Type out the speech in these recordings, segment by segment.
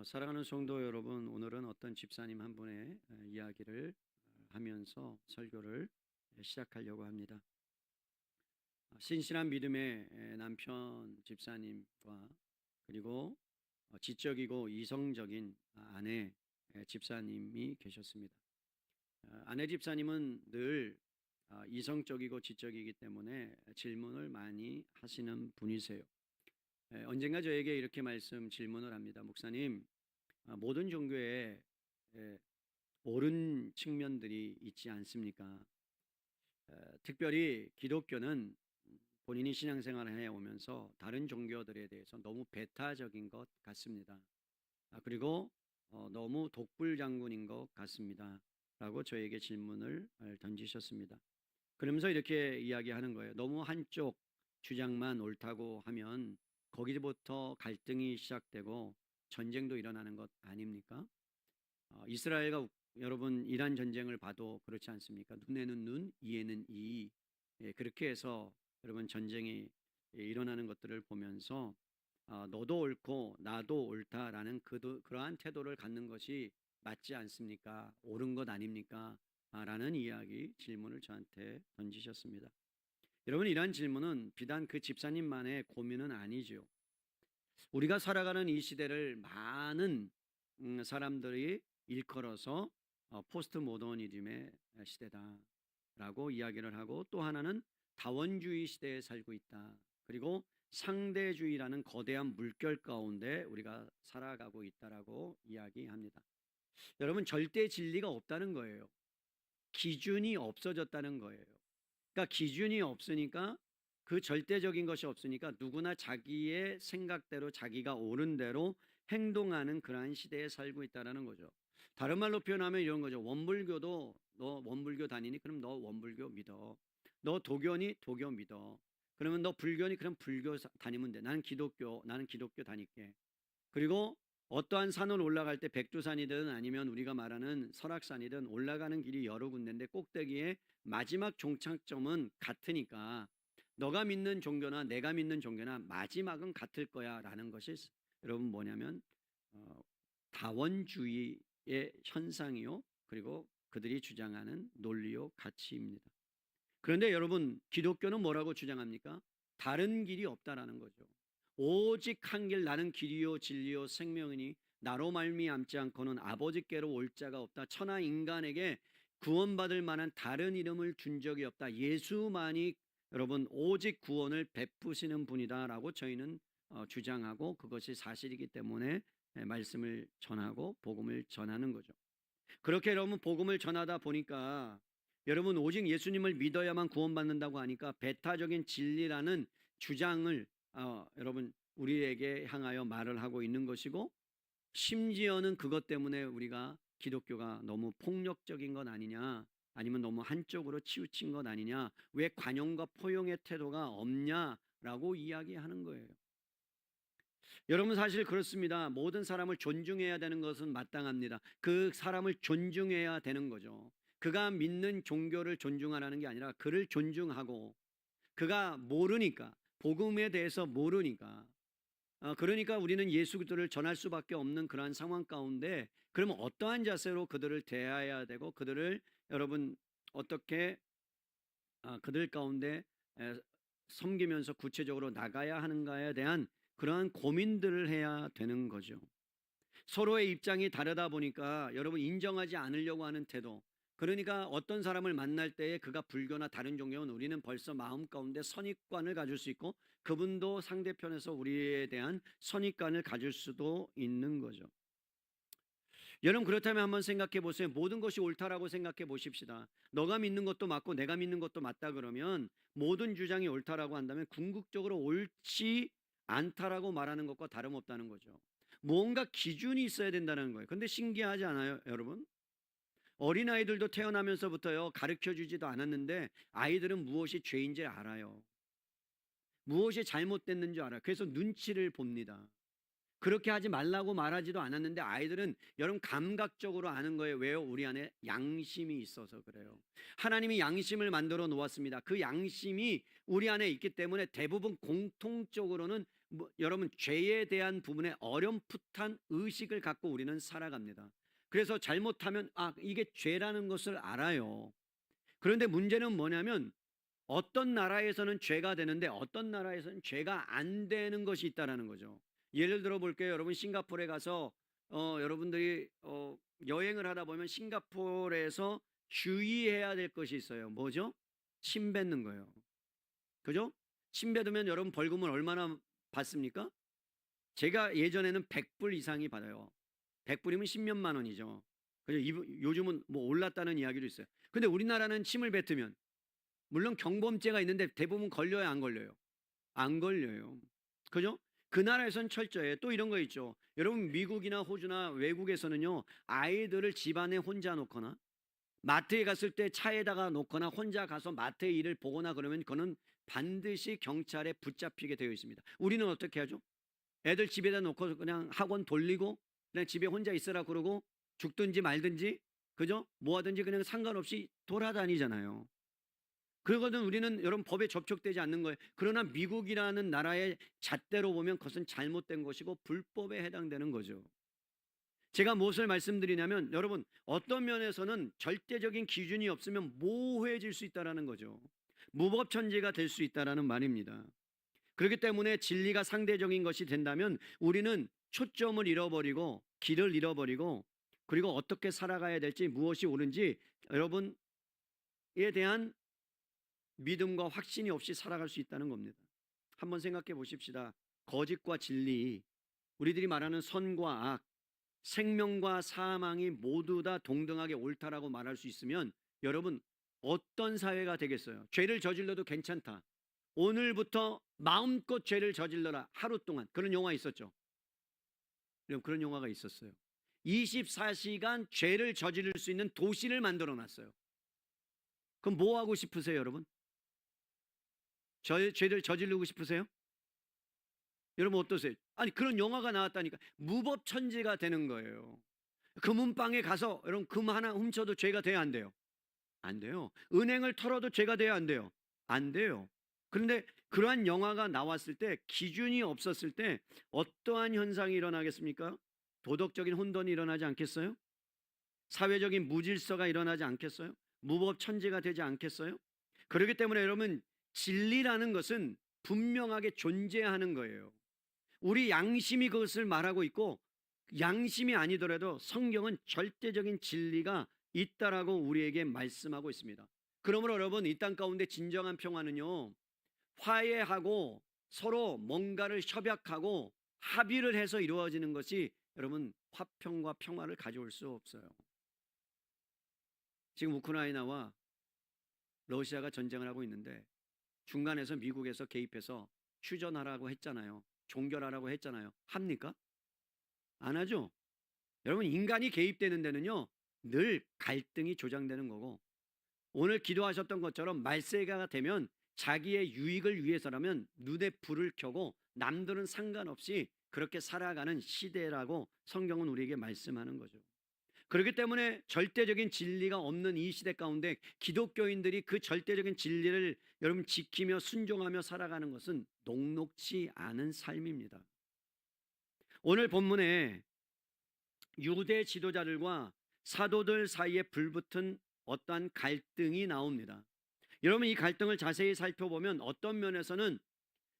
사랑하는 성도 여러분, 오늘은 어떤 집사님 한 분의 이야기를 하면서 설교를 시작하려고 합니다. 신실한 믿음의 남편 집사님과 그리고 지적이고 이성적인 아내 집사님이 계셨습니다. 아내 집사님은 늘 이성적이고 지적이기 때문에 질문을 많이 하시는 분이세요. 언젠가 저에게 이렇게 질문을 합니다. 목사님, 모든 종교에 에, 옳은 측면들이 있지 않습니까? 특별히 기독교는 본인이 신앙생활을 해오면서 다른 종교들에 대해서 너무 배타적인 것 같습니다. 그리고 너무 독불장군인 것 같습니다. 라고 저에게 질문을 던지셨습니다. 그러면서 이렇게 이야기하는 거예요. 너무 한쪽 주장만 옳다고 하면 거기부터 갈등이 시작되고 전쟁도 일어나는 것 아닙니까? 이스라엘과 여러분 이란 전쟁을 봐도 그렇지 않습니까? 눈에는 눈, 이에는 이. 그렇게 해서 여러분 전쟁이 일어나는 것들을 보면서 너도 옳고 나도 옳다라는 그러한 태도를 갖는 것이 맞지 않습니까? 옳은 것 아닙니까? 라는 질문을 저한테 던지셨습니다. 여러분, 이러한 질문은 비단 그 집사님만의 고민은 아니죠. 우리가 살아가는 이 시대를 많은 사람들이 일컬어서 포스트 모더니즘의 시대다라고 이야기를 하고, 또 하나는 다원주의 시대에 살고 있다. 그리고 상대주의라는 거대한 물결 가운데 우리가 살아가고 있다라고 이야기합니다. 여러분, 절대 진리가 없다는 거예요. 기준이 없어졌다는 거예요. 그러니까 기준이 없으니까, 그 절대적인 것이 없으니까 누구나 자기의 생각대로 자기가 옳은 대로 행동하는 그러한 시대에 살고 있다는 거죠. 다른 말로 표현하면 이런 거죠. 원불교도 너 원불교 다니니? 그럼 너 원불교 믿어. 너 도교니? 도교 믿어. 그러면 너 불교니? 그럼 불교 다니면 돼. 나는 기독교 다닐게. 그리고 어떠한 산을 올라갈 때 백두산이든 아니면 우리가 말하는 설악산이든 올라가는 길이 여러 군데인데 꼭대기에 마지막 종착점은 같으니까 너가 믿는 종교나 내가 믿는 종교나 마지막은 같을 거야 라는 것이 여러분 뭐냐면 다원주의의 현상이요, 그리고 그들이 주장하는 논리요 가치입니다. 그런데 여러분, 기독교는 뭐라고 주장합니까? 다른 길이 없다라는 거죠. 오직 한 길, 나는 길이요 진리요 생명이니 나로 말미암지 않고는 아버지께로 올 자가 없다. 천하 인간에게 구원받을 만한 다른 이름을 준 적이 없다. 예수만이 여러분 오직 구원을 베푸시는 분이다라고 저희는 주장하고, 그것이 사실이기 때문에 말씀을 전하고 복음을 전하는 거죠. 그렇게 여러분 복음을 전하다 보니까 여러분 오직 예수님을 믿어야만 구원받는다고 하니까 배타적인 진리라는 주장을 여러분 우리에게 향하여 말을 하고 있는 것이고, 심지어는 그것 때문에 우리가 기독교가 너무 폭력적인 것 아니냐, 아니면 너무 한쪽으로 치우친 것 아니냐, 왜 관용과 포용의 태도가 없냐라고 이야기하는 거예요. 여러분, 사실 그렇습니다. 모든 사람을 존중해야 되는 것은 마땅합니다. 그 사람을 존중해야 되는 거죠. 그가 믿는 종교를 존중하라는 게 아니라 그를 존중하고, 그가 모르니까, 복음에 대해서 모르니까, 그러니까 우리는 예수 그리스도를 전할 수밖에 없는 그러한 상황 가운데, 그러면 어떠한 자세로 그들을 대해야 되고, 그들을 여러분 어떻게 그들 가운데 섬기면서 구체적으로 나가야 하는가에 대한 그러한 고민들을 해야 되는 거죠. 서로의 입장이 다르다 보니까 여러분 인정하지 않으려고 하는 태도, 그러니까 어떤 사람을 만날 때에 그가 불교나 다른 종교는 우리는 벌써 마음 가운데 선입관을 가질 수 있고, 그분도 상대편에서 우리에 대한 선입관을 가질 수도 있는 거죠. 여러분, 그렇다면 한번 생각해 보세요. 모든 것이 옳다라고 생각해 보십시다. 너가 믿는 것도 맞고 내가 믿는 것도 맞다 그러면, 모든 주장이 옳다라고 한다면 궁극적으로 옳지 않다라고 말하는 것과 다름없다는 거죠. 뭔가 기준이 있어야 된다는 거예요. 근데 신기하지 않아요, 여러분? 어린아이들도 태어나면서부터요, 가르쳐 주지도 않았는데 아이들은 무엇이 죄인지 알아요. 무엇이 잘못됐는지 알아요. 그래서 눈치를 봅니다. 그렇게 하지 말라고 말하지도 않았는데 아이들은 여러분 감각적으로 아는 거예요. 왜요? 우리 안에 양심이 있어서 그래요. 하나님이 양심을 만들어 놓았습니다. 그 양심이 우리 안에 있기 때문에 대부분 공통적으로는 여러분 죄에 대한 부분에 어렴풋한 의식을 갖고 우리는 살아갑니다. 그래서 잘못하면 이게 죄라는 것을 알아요. 그런데 문제는 뭐냐면 어떤 나라에서는 죄가 되는데 어떤 나라에서는 죄가 안 되는 것이 있다라는 거죠. 예를 들어 볼게요. 여러분 싱가포르에 가서 여러분들이 여행을 하다 보면 싱가포르에서 주의해야 될 것이 있어요. 뭐죠? 침 뱉는 거예요. 그죠? 침 뱉으면 여러분 벌금을 얼마나 받습니까? 제가 예전에는 100불 이상이 받아요. 100불이면 10몇만 원이죠. 요즘은 뭐 올랐다는 이야기도 있어요. 근데 우리나라는 침을 뱉으면 물론 경범죄가 있는데 대부분 걸려요, 안 걸려요? 안 걸려요. 그죠? 그 나라에선 철저해요. 또 이런 거 있죠. 여러분 미국이나 호주나 외국에서는요, 아이들을 집안에 혼자 놓거나 마트에 갔을 때 차에다가 놓거나 혼자 가서 마트의 일을 보거나 그러면 그거는 반드시 경찰에 붙잡히게 되어 있습니다. 우리는 어떻게 하죠? 애들 집에다 놓고 그냥 학원 돌리고 그냥 집에 혼자 있으라 그러고 죽든지 말든지, 그죠? 뭐 하든지 그냥 상관없이 돌아다니잖아요. 그러거든 우리는 여러분 법에 접촉되지 않는 거예요. 그러나 미국이라는 나라의 잣대로 보면 그것은 잘못된 것이고 불법에 해당되는 거죠. 제가 무엇을 말씀드리냐면 여러분 어떤 면에서는 절대적인 기준이 없으면 모호해질 수 있다는 거죠. 무법천지가 될 수 있다는 말입니다. 그렇기 때문에 진리가 상대적인 것이 된다면 우리는 초점을 잃어버리고 길을 잃어버리고 그리고 어떻게 살아가야 될지 무엇이 옳은지 여러분에 대한 믿음과 확신이 없이 살아갈 수 있다는 겁니다. 한번 생각해 보십시다. 거짓과 진리, 우리들이 말하는 선과 악, 생명과 사망이 모두 다 동등하게 옳다라고 말할 수 있으면 여러분 어떤 사회가 되겠어요? 죄를 저질러도 괜찮다. 오늘부터 마음껏 죄를 저질러라. 하루 동안. 그런 영화 있었죠. 그런 영화가 있었어요. 24시간 죄를 저지를 수 있는 도시를 만들어 놨어요. 그럼 뭐 하고 싶으세요, 여러분? 죄를 저지르고 싶으세요? 여러분 어떠세요? 아니 그런 영화가 나왔다니까. 무법천지가 되는 거예요. 금은방에 가서 여러분 금 하나 훔쳐도 죄가 돼야 안 돼요? 안 돼요. 은행을 털어도 죄가 돼야 안 돼요? 안 돼요. 그런데 그러한 영화가 나왔을 때 기준이 없었을 때 어떠한 현상이 일어나겠습니까? 도덕적인 혼돈이 일어나지 않겠어요? 사회적인 무질서가 일어나지 않겠어요? 무법천지가 되지 않겠어요? 그렇기 때문에 여러분 진리라는 것은 분명하게 존재하는 거예요. 우리 양심이 그것을 말하고 있고 양심이 아니더라도 성경은 절대적인 진리가 있다라고 우리에게 말씀하고 있습니다. 그러므로 여러분 이 땅 가운데 진정한 평화는요, 화해하고 서로 뭔가를 협약하고 합의를 해서 이루어지는 것이 여러분 화평과 평화를 가져올 수 없어요. 지금 우크라이나와 러시아가 전쟁을 하고 있는데 중간에서 미국에서 개입해서 휴전하라고 했잖아요. 종결하라고 했잖아요. 합니까? 안 하죠. 여러분 인간이 개입되는 데는요 늘 갈등이 조장되는 거고, 오늘 기도하셨던 것처럼 말세가 되면 자기의 유익을 위해서라면 눈에 불을 켜고 남들은 상관없이 그렇게 살아가는 시대라고 성경은 우리에게 말씀하는 거죠. 그렇기 때문에 절대적인 진리가 없는 이 시대 가운데 기독교인들이 그 절대적인 진리를 여러분 지키며 순종하며 살아가는 것은 녹록지 않은 삶입니다. 오늘 본문에 유대 지도자들과 사도들 사이에 불붙은 어떠한 갈등이 나옵니다. 여러분 이 갈등을 자세히 살펴보면 어떤 면에서는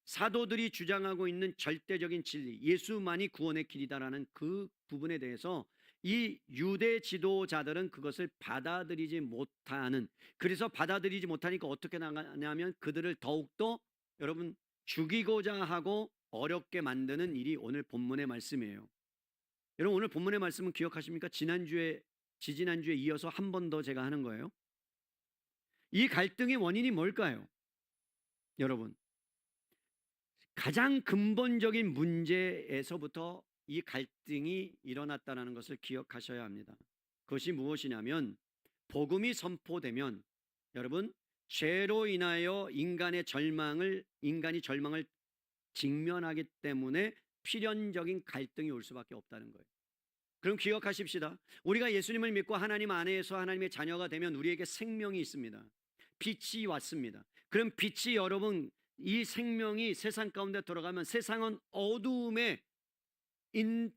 사도들이 주장하고 있는 절대적인 진리, 예수만이 구원의 길이다라는 그 부분에 대해서 이 유대 지도자들은 그것을 받아들이지 못하는, 그래서 받아들이지 못하니까 어떻게 나가냐면 그들을 더욱더 여러분 죽이고자 하고 어렵게 만드는 일이 오늘 본문의 말씀이에요. 여러분 오늘 본문의 말씀은 기억하십니까? 지지난주에 이어서 한 번 더 제가 하는 거예요. 이 갈등의 원인이 뭘까요? 여러분 가장 근본적인 문제에서부터 이 갈등이 일어났다는 것을 기억하셔야 합니다. 그것이 무엇이냐면 복음이 선포되면 여러분 죄로 인하여 인간이 절망을 직면하기 때문에 필연적인 갈등이 올 수밖에 없다는 거예요. 그럼 기억하십시다. 우리가 예수님을 믿고 하나님 안에서 하나님의 자녀가 되면 우리에게 생명이 있습니다. 빛이 왔습니다. 그럼 빛이 여러분 이 생명이 세상 가운데 들어가면 세상은 어두움에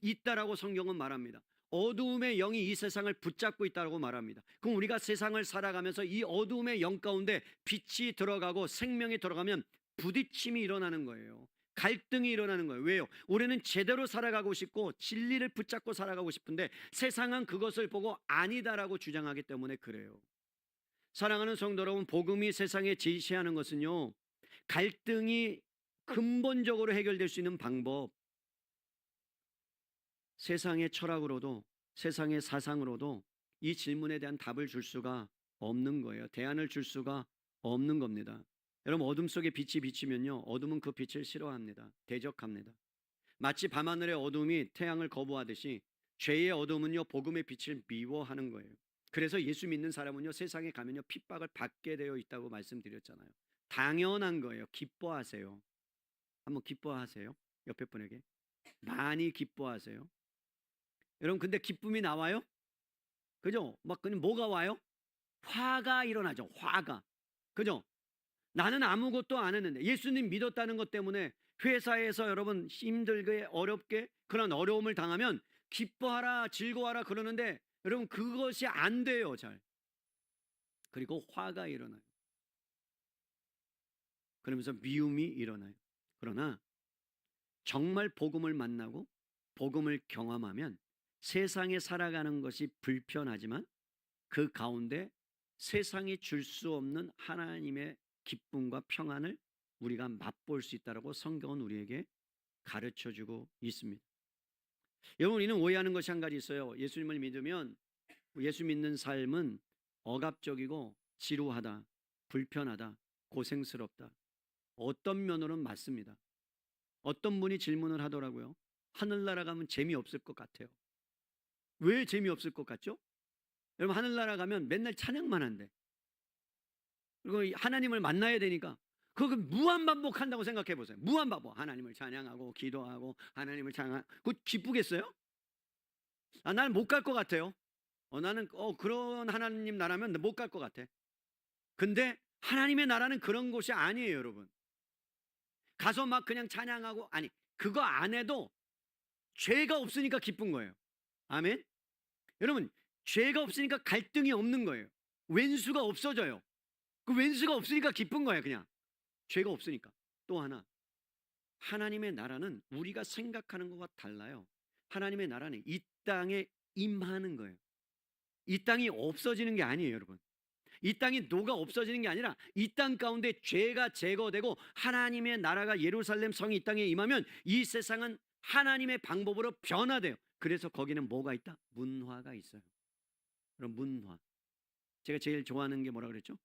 있다라고 성경은 말합니다. 어두움의 영이 이 세상을 붙잡고 있다고 말합니다. 그럼 우리가 세상을 살아가면서 이 어두움의 영 가운데 빛이 들어가고 생명이 들어가면 부딪힘이 일어나는 거예요. 갈등이 일어나는 거예요. 왜요? 우리는 제대로 살아가고 싶고 진리를 붙잡고 살아가고 싶은데 세상은 그것을 보고 아니다라고 주장하기 때문에 그래요. 사랑하는 성도 여러분, 복음이 세상에 제시하는 것은요, 갈등이 근본적으로 해결될 수 있는 방법, 세상의 철학으로도 세상의 사상으로도 이 질문에 대한 답을 줄 수가 없는 거예요. 대안을 줄 수가 없는 겁니다. 여러분, 어둠 속에 빛이 비치면요, 어둠은 그 빛을 싫어합니다. 대적합니다. 마치 밤하늘의 어둠이 태양을 거부하듯이 죄의 어둠은요, 복음의 빛을 미워하는 거예요. 그래서 예수 믿는 사람은요, 세상에 가면요, 핍박을 받게 되어 있다고 말씀드렸잖아요. 당연한 거예요. 기뻐하세요. 한번 기뻐하세요. 옆에 분에게 많이 기뻐하세요. 여러분, 근데 기쁨이 나와요? 그죠? 막 그냥 뭐가 와요? 화가 일어나죠. 화가. 그죠? 나는 아무것도 안 했는데 예수님 믿었다는 것 때문에 회사에서 여러분 힘들게 어렵게 그런 어려움을 당하면 기뻐하라 즐거워하라 그러는데 여러분 그것이 안 돼요. 잘. 그리고 화가 일어나요. 그러면서 미움이 일어나요. 그러나 정말 복음을 만나고 복음을 경험하면 세상에 살아가는 것이 불편하지만 그 가운데 세상이 줄 수 없는 하나님의 기쁨과 평안을 우리가 맛볼 수 있다고 성경은 우리에게 가르쳐주고 있습니다. 여러분, 우리는 오해하는 것이 한 가지 있어요. 예수님을 믿으면 예수 믿는 삶은 억압적이고 지루하다, 불편하다, 고생스럽다. 어떤 면으로는 맞습니다. 어떤 분이 질문을 하더라고요. 하늘나라 가면 재미없을 것 같아요. 왜 재미없을 것 같죠? 여러분, 하늘나라 가면 맨날 찬양만 한대. 그리고 하나님을 만나야 되니까 그거 무한반복한다고 생각해 보세요. 무한반복. 하나님을 찬양하고 기도하고 하나님을 찬양하고 그거 기쁘겠어요? 나는 못 갈 것 같아요. 나는 그런 하나님 나라면 못 갈 것 같아. 근데 하나님의 나라는 그런 곳이 아니에요, 여러분. 가서 막 그냥 찬양하고 아니 그거 안 해도 죄가 없으니까 기쁜 거예요. 아멘. 여러분, 죄가 없으니까 갈등이 없는 거예요. 왼수가 없어져요. 그 왼수가 없으니까 기쁜 거예요. 그냥 죄가 없으니까. 또 하나, 하나님의 나라는 우리가 생각하는 것과 달라요. 하나님의 나라는 이 땅에 임하는 거예요. 이 땅이 없어지는 게 아니에요, 여러분. 이 땅이 녹아 없어지는 게 아니라 이 땅 가운데 죄가 제거되고 하나님의 나라가 예루살렘 성이 이 땅에 임하면 이 세상은 하나님의 방법으로 변화돼요. 그래서 거기는 뭐가 있다? 문화가 있어요. 그럼 문화. 제가 제일 좋아하는 게 뭐라 그랬죠?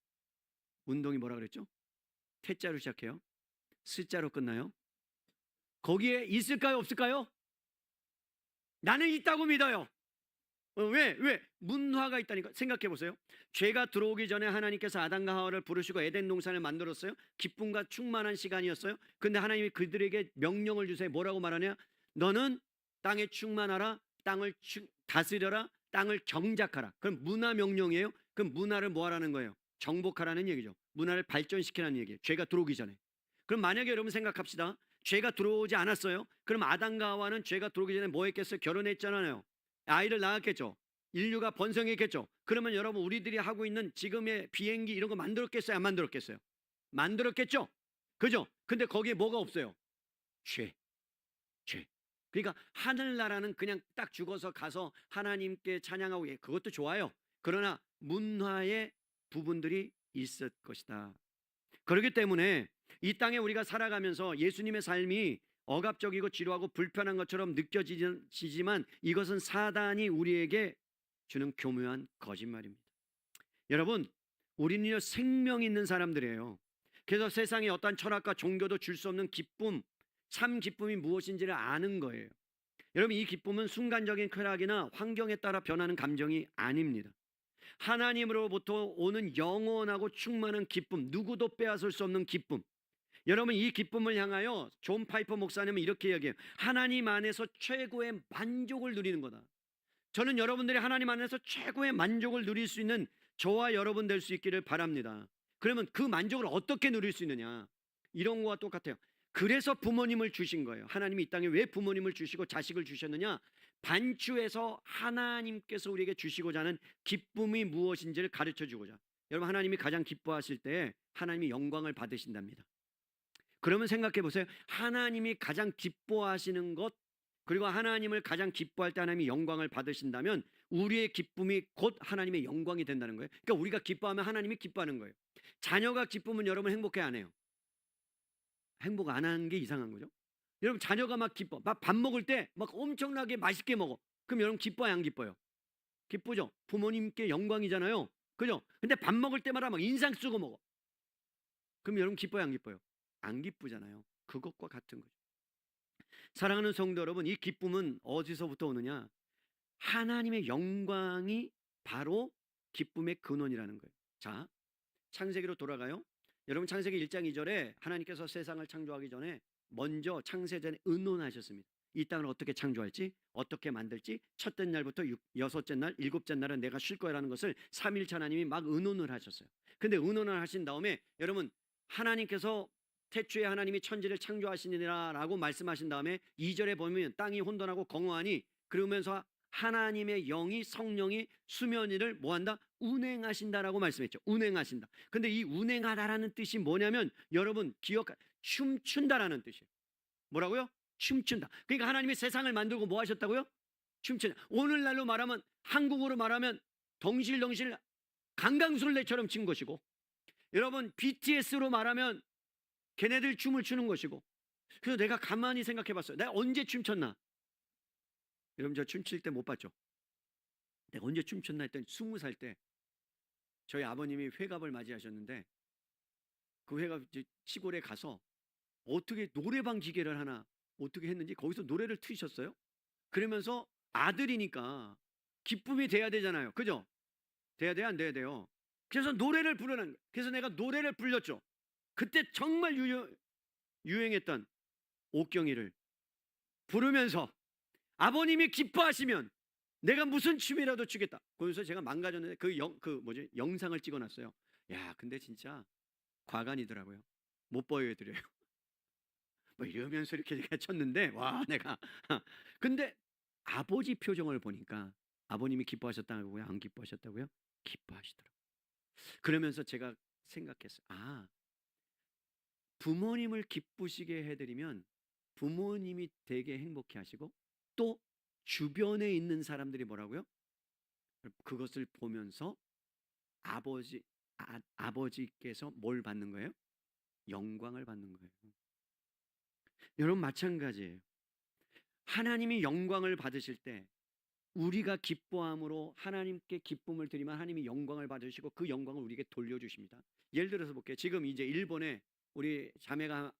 운동이 뭐라 그랬죠? 태자로 시작해요. 스자로 끝나요. 거기에 있을까요? 없을까요? 나는 있다고 믿어요. 왜? 문화가 있다니까. 생각해 보세요. 죄가 들어오기 전에 하나님께서 아담과 하와를 부르시고 에덴 동산을 만들었어요. 기쁨과 충만한 시간이었어요. 근데 하나님이 그들에게 명령을 주세요. 뭐라고 말하냐? 너는 땅에 충만하라. 땅을 다스려라. 땅을 경작하라. 그럼 문화 명령이에요. 그럼 문화를 뭐 하라는 거예요? 정복하라는 얘기죠. 문화를 발전시키라는 얘기예요. 죄가 들어오기 전에. 그럼 만약에 여러분 생각합시다. 죄가 들어오지 않았어요. 그럼 아담과 하와는 죄가 들어오기 전에 뭐 했겠어요? 결혼했잖아요. 아이를 낳았겠죠. 인류가 번성했겠죠. 그러면 여러분 우리들이 하고 있는 지금의 비행기 이런 거 만들었겠어요? 안 만들었겠어요? 만들었겠죠. 그죠? 근데 거기에 뭐가 없어요? 죄. 그러니까 하늘나라는 그냥 딱 죽어서 가서 하나님께 찬양하고 그것도 좋아요. 그러나 문화의 부분들이 있을 것이다. 그렇기 때문에 이 땅에 우리가 살아가면서 예수님의 삶이 억압적이고 지루하고 불편한 것처럼 느껴지지만 이것은 사단이 우리에게 주는 교묘한 거짓말입니다. 여러분, 우리는요 생명 있는 사람들이에요. 그래서 세상에 어떠한 철학과 종교도 줄 수 없는 기쁨, 참 기쁨이 무엇인지를 아는 거예요. 여러분, 이 기쁨은 순간적인 쾌락이나 환경에 따라 변하는 감정이 아닙니다. 하나님으로부터 오는 영원하고 충만한 기쁨, 누구도 빼앗을 수 없는 기쁨. 여러분, 이 기쁨을 향하여 존 파이퍼 목사님은 이렇게 이야기해요. 하나님 안에서 최고의 만족을 누리는 거다. 저는 여러분들이 하나님 안에서 최고의 만족을 누릴 수 있는 저와 여러분 될 수 있기를 바랍니다. 그러면 그 만족을 어떻게 누릴 수 있느냐? 이런 거와 똑같아요. 그래서 부모님을 주신 거예요. 하나님이 이 땅에 왜 부모님을 주시고 자식을 주셨느냐? 반추에서 하나님께서 우리에게 주시고자 하는 기쁨이 무엇인지를 가르쳐 주고자. 여러분, 하나님이 가장 기뻐하실 때 하나님이 영광을 받으신답니다. 그러면 생각해 보세요. 하나님이 가장 기뻐하시는 것, 그리고 하나님을 가장 기뻐할 때 하나님이 영광을 받으신다면 우리의 기쁨이 곧 하나님의 영광이 된다는 거예요. 그러니까 우리가 기뻐하면 하나님이 기뻐하는 거예요. 자녀가 기쁘면 여러분 행복해 안 해요? 행복 안 하는 게 이상한 거죠. 여러분, 자녀가 막 기뻐, 막 밥 먹을 때 막 엄청나게 맛있게 먹어. 그럼 여러분 기뻐요, 안 기뻐요? 기쁘죠. 부모님께 영광이잖아요, 그죠? 근데 밥 먹을 때마다 막 인상 쓰고 먹어. 그럼 여러분 기뻐요, 안 기뻐요? 안 기쁘잖아요. 그것과 같은 거죠. 사랑하는 성도 여러분, 이 기쁨은 어디서부터 오느냐? 하나님의 영광이 바로 기쁨의 근원이라는 거예요. 자, 창세기로 돌아가요. 여러분, 창세기 1장 2절에 하나님께서 세상을 창조하기 전에 먼저 창세전에 의논하셨습니다. 이 땅을 어떻게 창조할지, 어떻게 만들지, 첫째 날부터 여섯째 날, 일곱째 날은 내가 쉴 거라는 것을 삼일체 하나님이 막 의논을 하셨어요. 근데 의논을 하신 다음에 여러분, 하나님께서 태초에 하나님이 천지를 창조하시니라 라고 말씀하신 다음에 2절에 보면 땅이 혼돈하고 공허하니, 그러면서 하나님의 영이, 성령이 수면 위를 뭐한다? 운행하신다라고 말씀했죠. 운행하신다. 근데 이 운행하다라는 뜻이 뭐냐면 여러분 춤춘다라는 뜻이에요. 뭐라고요? 춤춘다. 그러니까 하나님이 세상을 만들고 뭐 하셨다고요? 춤춘다. 오늘날로 말하면, 한국어로 말하면 덩실덩실 강강술래처럼 친 것이고, 여러분 BTS로 말하면 걔네들 춤을 추는 것이고. 그래서 내가 가만히 생각해 봤어요. 내가 언제 춤췄나? 여러분, 저 춤출 때 못 봤죠? 내가 언제 춤췄나 했더니 20살 때 저희 아버님이 회갑을 맞이하셨는데, 그 회갑 시골에 가서 어떻게 노래방 기계를 하나 어떻게 했는지 거기서 노래를 트셨어요. 그러면서 아들이니까 기쁨이 돼야 되잖아요, 그죠? 돼야 돼요, 안 돼야 돼요? 그래서 노래를 부르는 거예요. 그래서 내가 노래를 불렀죠. 그때 정말 유행했던 옥경이를 부르면서 아버님이 기뻐하시면 내가 무슨 춤이라도 추겠다. 그래서 제가 망가졌는데 영상을 찍어놨어요. 야, 근데 진짜 과간이더라고요. 못 보여드려요. 뭐 이러면서 이렇게 제가 쳤는데, 와, 내가 근데 아버지 표정을 보니까 아버님이 기뻐하셨다고요, 안 기뻐하셨다고요? 기뻐하시더라고요. 그러면서 제가 생각했어요. 아, 부모님을 기쁘시게 해드리면 부모님이 되게 행복해 하시고, 또 주변에 있는 사람들이 뭐라고요? 그것을 보면서 아버지께서 뭘 받는 거예요? 영광을 받는 거예요. 여러분, 마찬가지예요. 하나님이 영광을 받으실 때 우리가 기뻐함으로 하나님께 기쁨을 드리면 하나님이 영광을 받으시고 그 영광을 우리에게 돌려주십니다. 예를 들어서 볼게요. 지금 이제 일본에 우리 자매가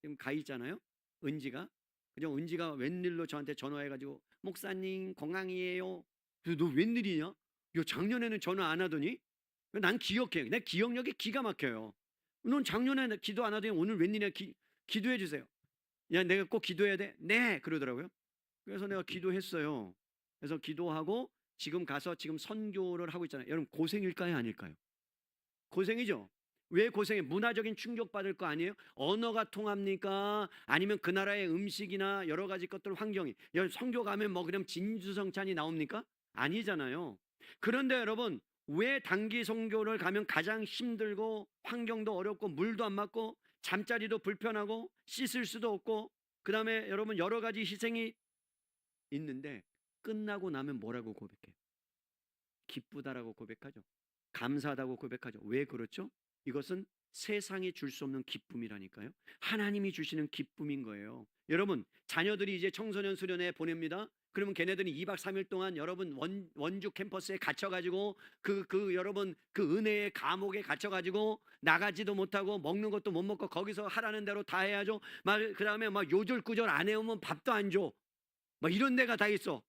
지금 가 있잖아요, 은지가. 그죠? 은지가 웬일로 저한테 전화해가지고 목사님 건강이에요. 그래서 너 웬일이냐? 요 작년에는 전화 안 하더니. 난 기억해. 내 기억력이 기가 막혀요. 넌 작년에 기도 안 하더니 오늘 웬일이야? 기도해 주세요. 야, 내가 꼭 기도해야 돼? 네, 그러더라고요. 그래서 내가 기도했어요. 그래서 기도하고 지금 가서 지금 선교를 하고 있잖아요. 여러분, 고생일까요, 아닐까요? 고생이죠. 왜 고생해? 문화적인 충격받을 거 아니에요? 언어가 통합니까? 아니면 그 나라의 음식이나 여러 가지 것들, 환경이. 선교 가면 뭐 그냥 진주성찬이 나옵니까? 아니잖아요. 그런데 여러분, 왜 단기 선교를 가면 가장 힘들고 환경도 어렵고 물도 안 맞고 잠자리도 불편하고 씻을 수도 없고, 그 다음에 여러분 여러 가지 희생이 있는데 끝나고 나면 뭐라고 고백해요? 기쁘다라고 고백하죠. 감사하다고 고백하죠. 왜 그렇죠? 이것은 세상이 줄 수 없는 기쁨이라니까요. 하나님이 주시는 기쁨인 거예요. 여러분, 자녀들이 이제 청소년 수련회 보냅니다. 그러면 걔네들이 2박 3일 동안 여러분 원주 캠퍼스에 갇혀가지고 여러분 그 은혜의 감옥에 갇혀가지고 나가지도 못하고 먹는 것도 못 먹고 거기서 하라는 대로 다 해야죠. 그 다음에 막 요절구절 안 해오면 밥도 안 줘. 막 이런 데가 다 있어.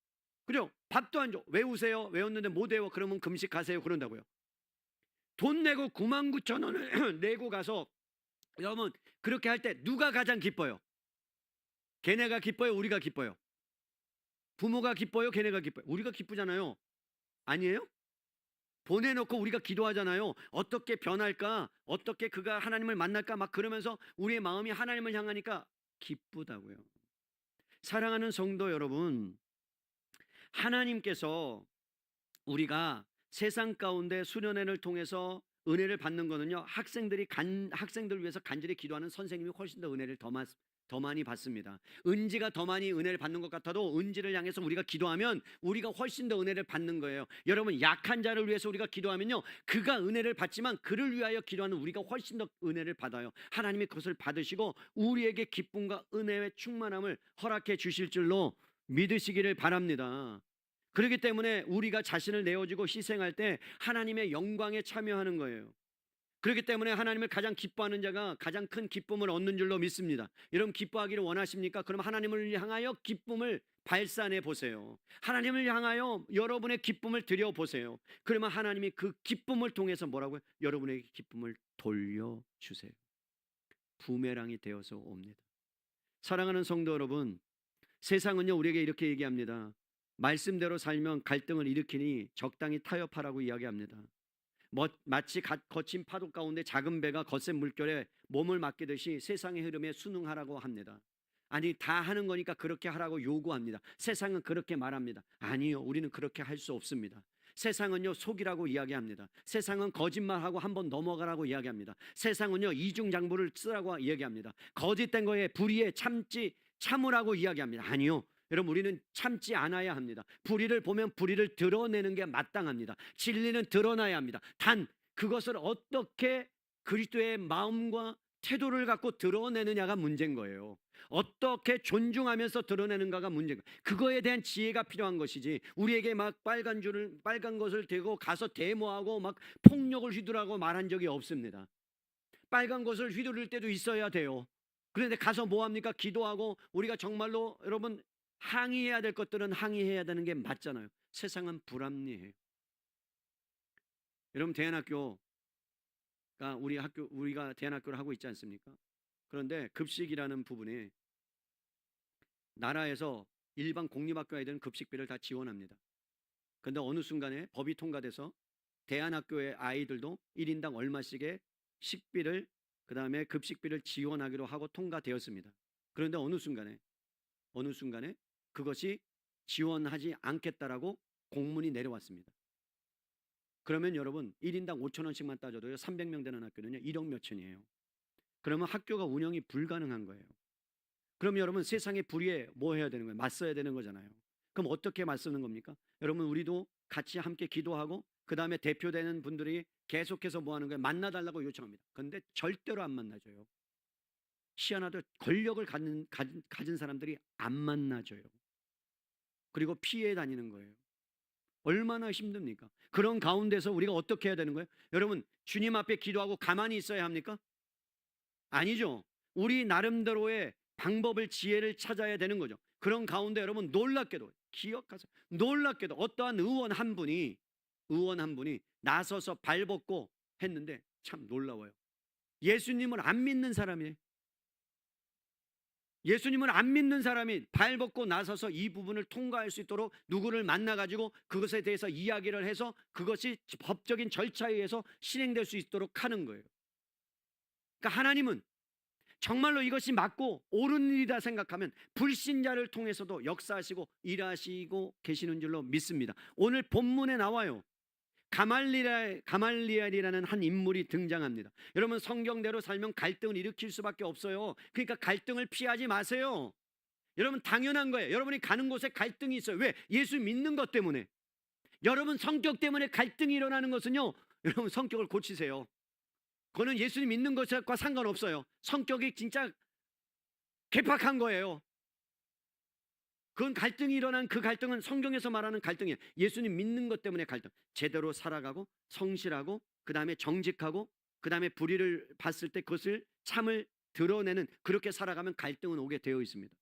그죠? 밥도 안 줘. 외우세요. 외웠는데 못 외워. 그러면 금식 가세요. 그런다고요. 돈 내고 99,000원을 내고 가서 여러분 그렇게 할 때 누가 가장 기뻐요? 걔네가 기뻐요? 우리가 기뻐요? 부모가 기뻐요? 걔네가 기뻐요? 우리가 기쁘잖아요. 아니에요? 보내놓고 우리가 기도하잖아요. 어떻게 변할까? 어떻게 그가 하나님을 만날까? 막 그러면서 우리의 마음이 하나님을 향하니까 기쁘다고요. 사랑하는 성도 여러분, 하나님께서 우리가 세상 가운데 수련회를 통해서 은혜를 받는 거는요, 학생들을 위해서 간절히 기도하는 선생님이 훨씬 더 은혜를 더 많이 받습니다. 은지가 더 많이 은혜를 받는 것 같아도 은지를 향해서 우리가 기도하면 우리가 훨씬 더 은혜를 받는 거예요. 여러분, 약한 자를 위해서 우리가 기도하면요, 그가 은혜를 받지만 그를 위하여 기도하는 우리가 훨씬 더 은혜를 받아요. 하나님이 그것을 받으시고 우리에게 기쁨과 은혜의 충만함을 허락해 주실 줄로 믿으시기를 바랍니다. 그렇기 때문에 우리가 자신을 내어주고 희생할 때 하나님의 영광에 참여하는 거예요. 그렇기 때문에 하나님을 가장 기뻐하는 자가 가장 큰 기쁨을 얻는 줄로 믿습니다. 여러분, 기뻐하기를 원하십니까? 그럼 하나님을 향하여 기쁨을 발산해 보세요. 하나님을 향하여 여러분의 기쁨을 드려 보세요. 그러면 하나님이 그 기쁨을 통해서 뭐라고요? 여러분에게 기쁨을 돌려주세요. 부메랑이 되어서 옵니다. 사랑하는 성도 여러분, 세상은요 우리에게 이렇게 얘기합니다. 말씀대로 살면 갈등을 일으키니 적당히 타협하라고 이야기합니다. 마치 거친 파도 가운데 작은 배가 거센 물결에 몸을 맡기듯이 세상의 흐름에 순응하라고 합니다. 아니, 다 하는 거니까 그렇게 하라고 요구합니다. 세상은 그렇게 말합니다. 아니요, 우리는 그렇게 할 수 없습니다. 세상은요 속이라고 이야기합니다. 세상은 거짓말하고 한번 넘어가라고 이야기합니다. 세상은요 이중장부를 쓰라고 이야기합니다. 거짓된 거에 불의에 참으라고 이야기합니다. 아니요, 여러분, 우리는 참지 않아야 합니다. 불의를 보면 불의를 드러내는 게 마땅합니다. 진리는 드러나야 합니다. 단 그것을 어떻게 그리스도의 마음과 태도를 갖고 드러내느냐가 문제인 거예요. 어떻게 존중하면서 드러내는가가 문제인 거예요. 그거에 대한 지혜가 필요한 것이지, 우리에게 막 빨간 것을 대고 가서 데모하고 막 폭력을 휘두르라고 말한 적이 없습니다. 빨간 것을 휘두를 때도 있어야 돼요. 그런데 가서 뭐 합니까? 기도하고 우리가 정말로 여러분 항의해야 될 것들은 항의해야 되는 게 맞잖아요. 세상은 불합리해요. 여러분, 우리가 대안학교를 하고 있지 않습니까? 그런데 급식이라는 부분에 나라에서 일반 공립학교 아이들은 급식비를 다 지원합니다. 그런데 어느 순간에 법이 통과돼서 대안학교의 아이들도 1인당 얼마씩의 식비를, 그 다음에 급식비를 지원하기로 하고 통과되었습니다. 그런데 어느 순간에 그것이 지원하지 않겠다라고 공문이 내려왔습니다. 그러면 여러분, 1인당 5,000원씩만 따져도요 300명 되는 학교는요 1억 몇천이에요. 그러면 학교가 운영이 불가능한 거예요. 그럼 여러분, 세상의 불의에 뭐 해야 되는 거예요? 맞서야 되는 거잖아요. 그럼 어떻게 맞서는 겁니까? 여러분, 우리도 같이 함께 기도하고 그 다음에 대표되는 분들이 계속해서 뭐 하는 거예요? 만나달라고 요청합니다. 그런데 절대로 안 만나줘요. 희한하도 권력을 가진 사람들이 안 만나줘요. 그리고 피해 다니는 거예요. 얼마나 힘듭니까? 그런 가운데서 우리가 어떻게 해야 되는 거예요? 여러분, 주님 앞에 기도하고 가만히 있어야 합니까? 아니죠. 우리 나름대로의 방법을, 지혜를 찾아야 되는 거죠. 그런 가운데 여러분, 놀랍게도 기억하세요. 놀랍게도 어떠한 의원 한 분이 나서서 발벗고 했는데 참 놀라워요. 예수님을 안 믿는 사람이에요. 예수님을 안 믿는 사람이 발벗고 나서서 이 부분을 통과할 수 있도록 누구를 만나가지고 그것에 대해서 이야기를 해서 그것이 법적인 절차에 의해서 실행될 수 있도록 하는 거예요. 그러니까 하나님은 정말로 이것이 맞고 옳은 일이다 생각하면 불신자를 통해서도 역사하시고 일하시고 계시는 줄로 믿습니다. 오늘 본문에 나와요. 가말리엘이라는 한 인물이 등장합니다. 여러분, 성경대로 살면 갈등을 일으킬 수밖에 없어요. 그러니까 갈등을 피하지 마세요. 여러분, 당연한 거예요. 여러분이 가는 곳에 갈등이 있어요. 왜? 예수 믿는 것 때문에. 여러분 성격 때문에 갈등이 일어나는 것은요, 여러분 성격을 고치세요. 그거는 예수님 믿는 것과 상관없어요. 성격이 진짜 개팍한 거예요. 그건 갈등이 일어난 그 갈등은 성경에서 말하는 갈등이에요. 예수님 믿는 것 때문에 갈등. 제대로 살아가고 성실하고 그 다음에 정직하고 그 다음에 불의를 봤을 때 그것을 참을 드러내는, 그렇게 살아가면 갈등은 오게 되어 있습니다.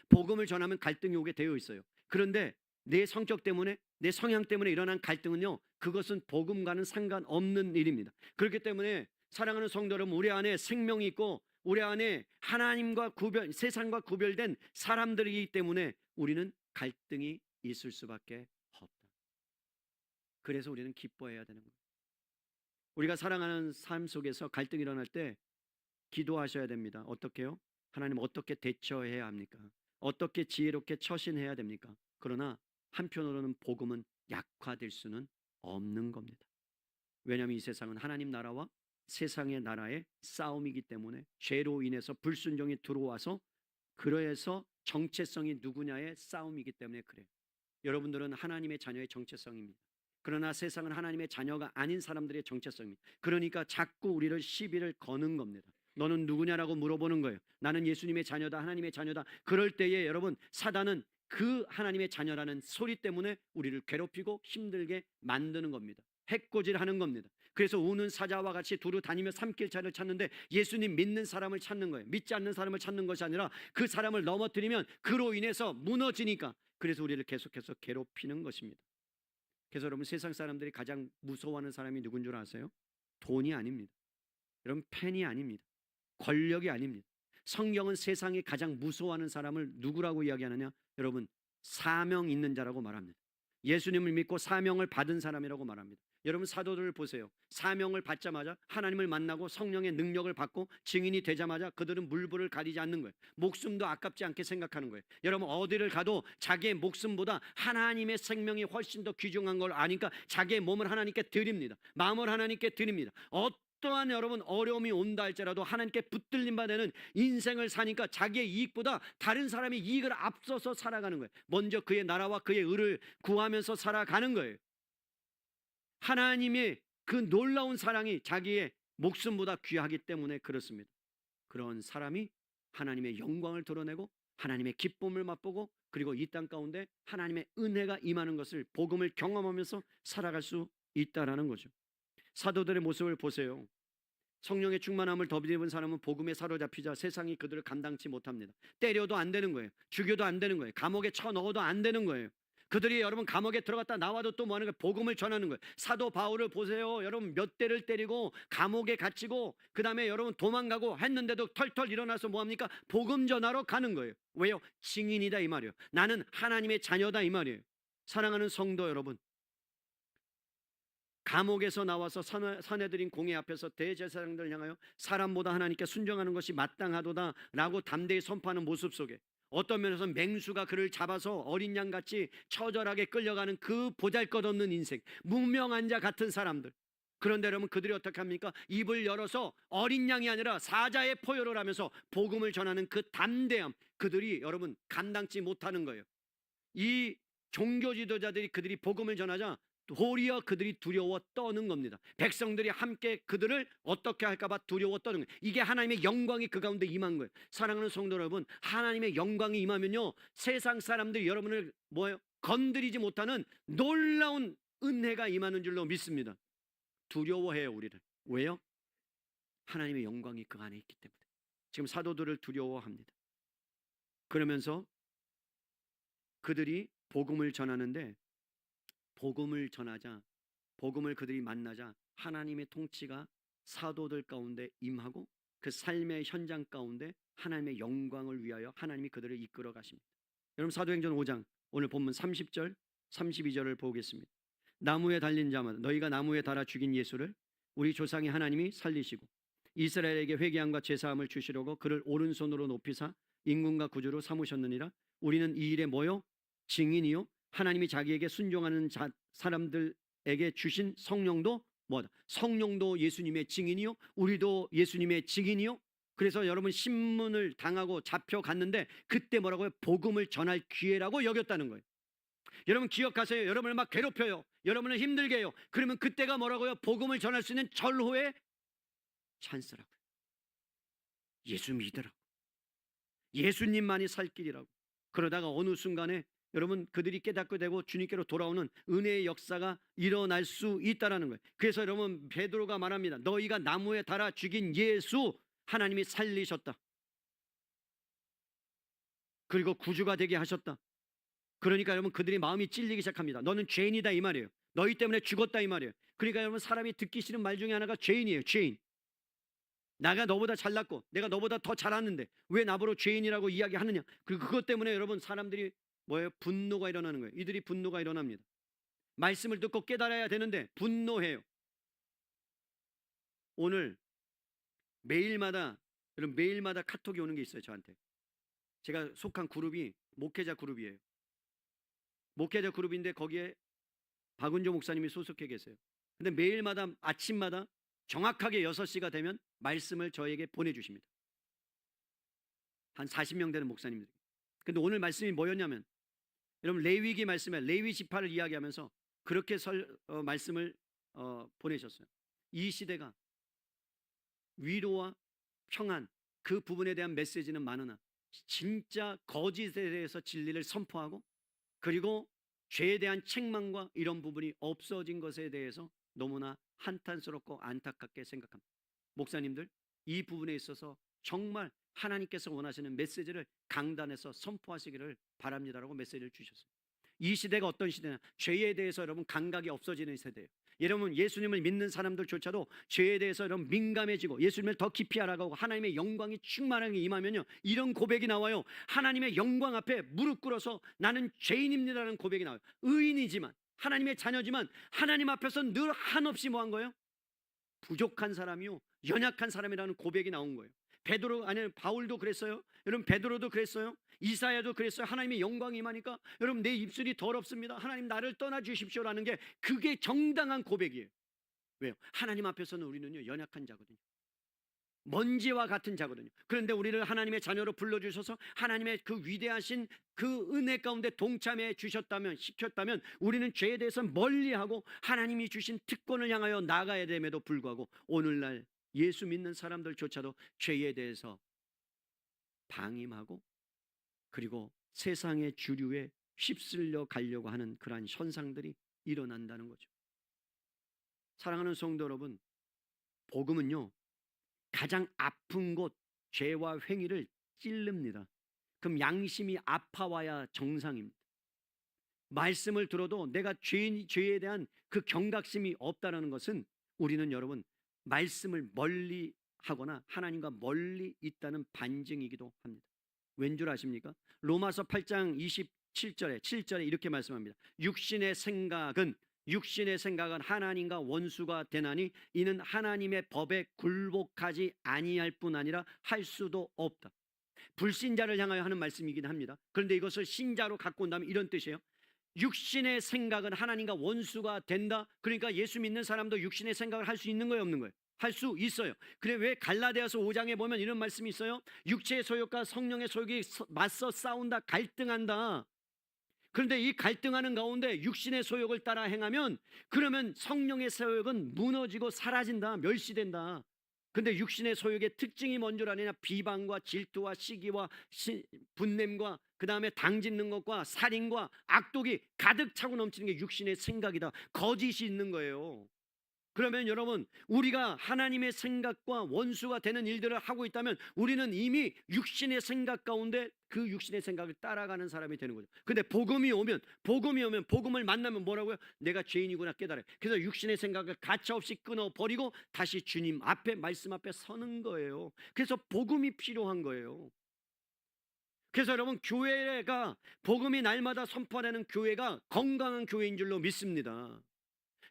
복음을 전하면 갈등이 오게 되어 있어요. 그런데 내 성격 때문에, 내 성향 때문에 일어난 갈등은요, 그것은 복음과는 상관없는 일입니다. 그렇기 때문에 사랑하는 성도 여러분, 우리 안에 생명이 있고 우리 안에 하나님과 세상과 구별된 사람들이기 때문에 우리는 갈등이 있을 수밖에 없다. 그래서 우리는 기뻐해야 되는 거예요. 우리가 살아가는 삶 속에서 갈등이 일어날 때 기도하셔야 됩니다. 어떻게요? 하나님 어떻게 대처해야 합니까? 어떻게 지혜롭게 처신해야 됩니까? 그러나 한편으로는 복음은 약화될 수는 없는 겁니다. 왜냐하면 이 세상은 하나님 나라와 세상의 나라의 싸움이기 때문에 죄로 인해서 불순종이 들어와서 그래서 정체성이 누구냐의 싸움이기 때문에 그래요. 여러분들은 하나님의 자녀의 정체성입니다. 그러나 세상은 하나님의 자녀가 아닌 사람들의 정체성입니다. 그러니까 자꾸 우리를 시비를 거는 겁니다. 너는 누구냐라고 물어보는 거예요. 나는 예수님의 자녀다, 하나님의 자녀다. 그럴 때에 여러분, 사단은 그 하나님의 자녀라는 소리 때문에 우리를 괴롭히고 힘들게 만드는 겁니다. 해코지하는 겁니다. 그래서 우는 사자와 같이 두루 다니며 삼킬차를 찾는데 예수님 믿는 사람을 찾는 거예요. 믿지 않는 사람을 찾는 것이 아니라 그 사람을 넘어뜨리면 그로 인해서 무너지니까, 그래서 우리를 계속해서 괴롭히는 것입니다. 그래서 여러분, 세상 사람들이 가장 무서워하는 사람이 누군 줄 아세요? 돈이 아닙니다. 여러분, 펜이 아닙니다. 권력이 아닙니다. 성경은 세상이 가장 무서워하는 사람을 누구라고 이야기하느냐? 여러분, 사명 있는 자라고 말합니다. 예수님을 믿고 사명을 받은 사람이라고 말합니다. 여러분, 사도들을 보세요. 사명을 받자마자 하나님을 만나고 성령의 능력을 받고 증인이 되자마자 그들은 물불을 가리지 않는 거예요. 목숨도 아깝지 않게 생각하는 거예요. 여러분, 어디를 가도 자기의 목숨보다 하나님의 생명이 훨씬 더 귀중한 걸 아니까 자기의 몸을 하나님께 드립니다. 마음을 하나님께 드립니다. 또한 여러분, 어려움이 온다 할지라도 하나님께 붙들림 받는 인생을 사니까 자기의 이익보다 다른 사람의 이익을 앞서서 살아가는 거예요. 먼저 그의 나라와 그의 의를 구하면서 살아가는 거예요. 하나님의 그 놀라운 사랑이 자기의 목숨보다 귀하기 때문에 그렇습니다. 그런 사람이 하나님의 영광을 드러내고 하나님의 기쁨을 맛보고 그리고 이 땅 가운데 하나님의 은혜가 임하는 것을 복음을 경험하면서 살아갈 수 있다라는 거죠. 사도들의 모습을 보세요. 성령의 충만함을 덧입은 사람은 복음에 사로잡히자 세상이 그들을 감당치 못합니다. 때려도 안 되는 거예요. 죽여도 안 되는 거예요. 감옥에 쳐넣어도 안 되는 거예요. 그들이 여러분 감옥에 들어갔다 나와도 또 뭐 하는 거예요? 복음을 전하는 거예요. 사도 바울을 보세요. 여러분, 몇 대를 때리고 감옥에 갇히고 그 다음에 여러분 도망가고 했는데도 털털 일어나서 뭐 합니까? 복음 전하러 가는 거예요. 왜요? 증인이다 이 말이에요. 나는 하나님의 자녀다 이 말이에요. 사랑하는 성도 여러분, 감옥에서 나와서 사내들인 공회 앞에서 대제사장들을 향하여 사람보다 하나님께 순종하는 것이 마땅하도다 라고 담대히 선포하는 모습 속에 어떤 면에서 맹수가 그를 잡아서 어린 양같이 처절하게 끌려가는 그 보잘것없는 인생, 무명한 자 같은 사람들. 그런데 여러분, 그들이 어떻게 합니까? 입을 열어서 어린 양이 아니라 사자의 포효를 하면서 복음을 전하는 그 담대함, 그들이 여러분 감당치 못하는 거예요. 이 종교 지도자들이 그들이 복음을 전하자 도리어 그들이 두려워 떠는 겁니다. 백성들이 함께 그들을 어떻게 할까봐 두려워 떠는 거예요. 이게 하나님의 영광이 그 가운데 임한 거예요. 사랑하는 성도 여러분, 하나님의 영광이 임하면요, 세상 사람들이 여러분을 뭐예요? 건드리지 못하는 놀라운 은혜가 임하는 줄로 믿습니다. 두려워해요, 우리를. 왜요? 하나님의 영광이 그 안에 있기 때문에. 지금 사도들을 두려워합니다. 그러면서 그들이 복음을 전하는데, 복음을 전하자, 복음을 그들이 만나자 하나님의 통치가 사도들 가운데 임하고 그 삶의 현장 가운데 하나님의 영광을 위하여 하나님이 그들을 이끌어 가십니다. 여러분, 사도행전 5장 오늘 본문 30절 32절을 보겠습니다. 나무에 달린 자마다 너희가 나무에 달아 죽인 예수를 우리 조상의 하나님이 살리시고 이스라엘에게 회개함과 제사함을 주시려고 그를 오른손으로 높이사 임금과 구주로 삼으셨느니라. 우리는 이 일에 뭐요? 증인이요, 하나님이 자기에게 순종하는 사람들에게 주신 성령도 뭐다? 성령도 예수님의 증인이요, 우리도 예수님의 증인이요. 그래서 여러분, 신문을 당하고 잡혀갔는데 그때 뭐라고요? 복음을 전할 기회라고 여겼다는 거예요. 여러분 기억하세요. 여러분을 막 괴롭혀요. 여러분을 힘들게 해요. 그러면 그때가 뭐라고요? 복음을 전할 수 있는 절호의 찬스라고요. 예수 믿으라고. 예수님만이 살 길이라고. 그러다가 어느 순간에 여러분, 그들이 깨닫게 되고 주님께로 돌아오는 은혜의 역사가 일어날 수 있다라는 거예요. 그래서 여러분, 베드로가 말합니다. 너희가 나무에 달아 죽인 예수 하나님이 살리셨다. 그리고 구주가 되게 하셨다. 그러니까 여러분, 그들이 마음이 찔리기 시작합니다. 너는 죄인이다 이 말이에요. 너희 때문에 죽었다 이 말이에요. 그러니까 여러분, 사람이 듣기 싫은 말 중에 하나가 죄인이에요. 죄인. 내가 너보다 잘났고 내가 너보다 더 잘하는데 왜 나보고 죄인이라고 이야기하느냐. 그리고 그것 때문에 여러분, 사람들이 뭐예요? 분노가 일어나는 거예요. 이들이 분노가 일어납니다. 말씀을 듣고 깨달아야 되는데 분노해요. 오늘 매일마다, 여러분 매일마다 카톡이 오는 게 있어요. 저한테. 제가 속한 그룹이 목회자 그룹이에요. 목회자 그룹인데 거기에 박은조 목사님이 소속해 계세요. 근데 매일마다 아침마다 정확하게 6시가 되면 말씀을 저에게 보내주십니다. 한 40명 되는 목사님들. 근데 오늘 말씀이 뭐였냐면, 여러분 레위기 말씀에 레위 지파를 이야기하면서 그렇게 말씀을 보내셨어요. 이 시대가 위로와 평안, 그 부분에 대한 메시지는 많으나 진짜 거짓에 대해서 진리를 선포하고, 그리고 죄에 대한 책망과 이런 부분이 없어진 것에 대해서 너무나 한탄스럽고 안타깝게 생각합니다. 목사님들, 이 부분에 있어서 정말 하나님께서 원하시는 메시지를 강단에서 선포하시기를 바랍니다라고 메시지를 주셨어요. 이 시대가 어떤 시대냐, 죄에 대해서 여러분 감각이 없어지는 세대예요. 여러분 예수님을 믿는 사람들조차도 죄에 대해서 여러분 민감해지고 예수님을 더 깊이 알아가고 하나님의 영광이 충만하게 임하면요, 이런 고백이 나와요. 하나님의 영광 앞에 무릎 꿇어서 나는 죄인입니다라는 고백이 나와요. 의인이지만, 하나님의 자녀지만 하나님 앞에서 늘 한없이 뭐한 거예요? 부족한 사람이요, 연약한 사람이라는 고백이 나온 거예요. 베드로, 아니 바울도 그랬어요. 여러분 베드로도 그랬어요. 이사야도 그랬어요. 하나님의 영광이 임하니까 여러분 내 입술이 더럽습니다, 하나님 나를 떠나 주십시오라는 게, 그게 정당한 고백이에요. 왜요? 하나님 앞에서는 우리는요 연약한 자거든요. 먼지와 같은 자거든요. 그런데 우리를 하나님의 자녀로 불러주셔서 하나님의 그 위대하신 그 은혜 가운데 동참해 주셨다면, 시켰다면 우리는 죄에 대해서 멀리하고 하나님이 주신 특권을 향하여 나가야 됨에도 불구하고 오늘날 예수 믿는 사람들조차도 죄에 대해서 방임하고, 그리고 세상의 주류에 휩쓸려 가려고 하는 그러한 현상들이 일어난다는 거죠. 사랑하는 성도 여러분, 복음은요 가장 아픈 곳, 죄와 횡의를 찔릅니다. 그럼 양심이 아파와야 정상입니다. 말씀을 들어도 내가 죄에 대한 그 경각심이 없다는 것은 우리는 여러분 말씀을 멀리 하거나 하나님과 멀리 있다는 반증이기도 합니다. 왠 줄 아십니까? 로마서 8장 27절에 이렇게 말씀합니다. 육신의 생각은 하나님과 원수가 되나니 이는 하나님의 법에 굴복하지 아니할 뿐 아니라 할 수도 없다. 불신자를 향하여 하는 말씀이긴 합니다. 그런데 이것을 신자로 갖고 온다면 이런 뜻이에요. 육신의 생각은 하나님과 원수가 된다. 그러니까 예수 믿는 사람도 육신의 생각을 할 수 있는 거예요, 없는 거예요? 할 수 있어요. 그래 왜 갈라디아서 5장에 보면 이런 말씀이 있어요? 육체의 소욕과 성령의 소욕이 맞서 싸운다, 갈등한다. 그런데 이 갈등하는 가운데 육신의 소욕을 따라 행하면, 그러면 성령의 소욕은 무너지고 사라진다, 멸시된다. 근데 육신의 소욕의 특징이 뭔 줄 아느냐? 비방과 질투와 시기와 분냄과 그 다음에 당짓는 것과 살인과 악독이 가득 차고 넘치는 게 육신의 생각이다. 거짓이 있는 거예요. 그러면 여러분, 우리가 하나님의 생각과 원수가 되는 일들을 하고 있다면 우리는 이미 육신의 생각 가운데 그 육신의 생각을 따라가는 사람이 되는 거죠. 근데 복음이 오면 복음을 만나면 뭐라고요? 내가 죄인이구나 깨달아요. 그래서 육신의 생각을 가차없이 끊어버리고 다시 주님 앞에, 말씀 앞에 서는 거예요. 그래서 복음이 필요한 거예요. 그래서 여러분, 교회가 복음이 날마다 선포되는 교회가 건강한 교회인 줄로 믿습니다.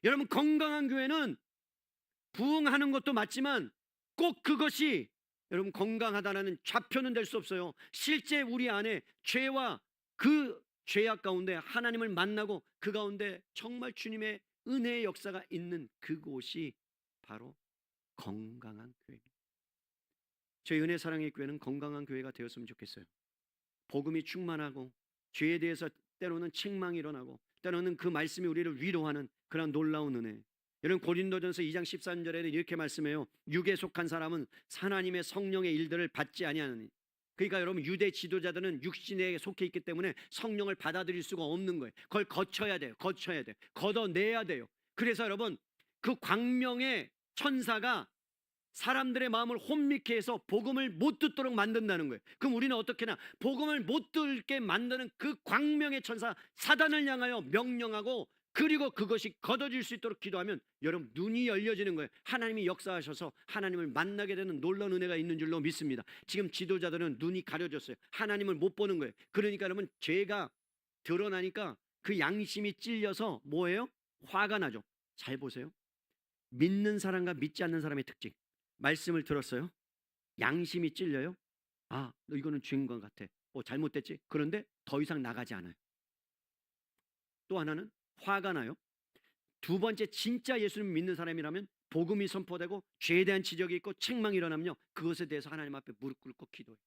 여러분, 건강한 교회는 부흥하는 것도 맞지만 꼭 그것이 여러분 건강하다는 좌표는 될 수 없어요. 실제 우리 안에 죄와 그 죄악 가운데 하나님을 만나고 그 가운데 정말 주님의 은혜의 역사가 있는 그곳이 바로 건강한 교회입니다. 저희 은혜 사랑의 교회는 건강한 교회가 되었으면 좋겠어요. 복음이 충만하고 죄에 대해서 때로는 책망이 일어나고 때로는 그 말씀이 우리를 위로하는 그런 놀라운 은혜. 여러분 고린도전서 2장 13절에는 이렇게 말씀해요. 육에 속한 사람은 하나님의 성령의 일들을 받지 아니하느니. 그러니까 여러분 유대 지도자들은 육신에 속해 있기 때문에 성령을 받아들일 수가 없는 거예요. 그걸 거쳐야 돼요. 걷어내야 돼요. 그래서 여러분 그 광명의 천사가 사람들의 마음을 혼미케 해서 복음을 못 듣도록 만든다는 거예요. 그럼 우리는 어떻게 하나? 복음을 못 듣게 만드는 그 광명의 천사 사단을 향하여 명령하고, 그리고 그것이 걷어질 수 있도록 기도하면 여러분 눈이 열려지는 거예요. 하나님이 역사하셔서 하나님을 만나게 되는 놀라운 은혜가 있는 줄로 믿습니다. 지금 지도자들은 눈이 가려졌어요. 하나님을 못 보는 거예요. 그러니까 여러분 죄가 드러나니까 그 양심이 찔려서 뭐예요? 화가 나죠. 잘 보세요. 믿는 사람과 믿지 않는 사람의 특징. 말씀을 들었어요. 양심이 찔려요. 아, 너 이거는 죄인 것 같아. 잘못됐지. 그런데 더 이상 나가지 않아요. 또 하나는 화가 나요. 두 번째, 진짜 예수님 믿는 사람이라면 복음이 선포되고 죄에 대한 지적이 있고 책망이 일어나면요, 그것에 대해서 하나님 앞에 무릎 꿇고 기도해요.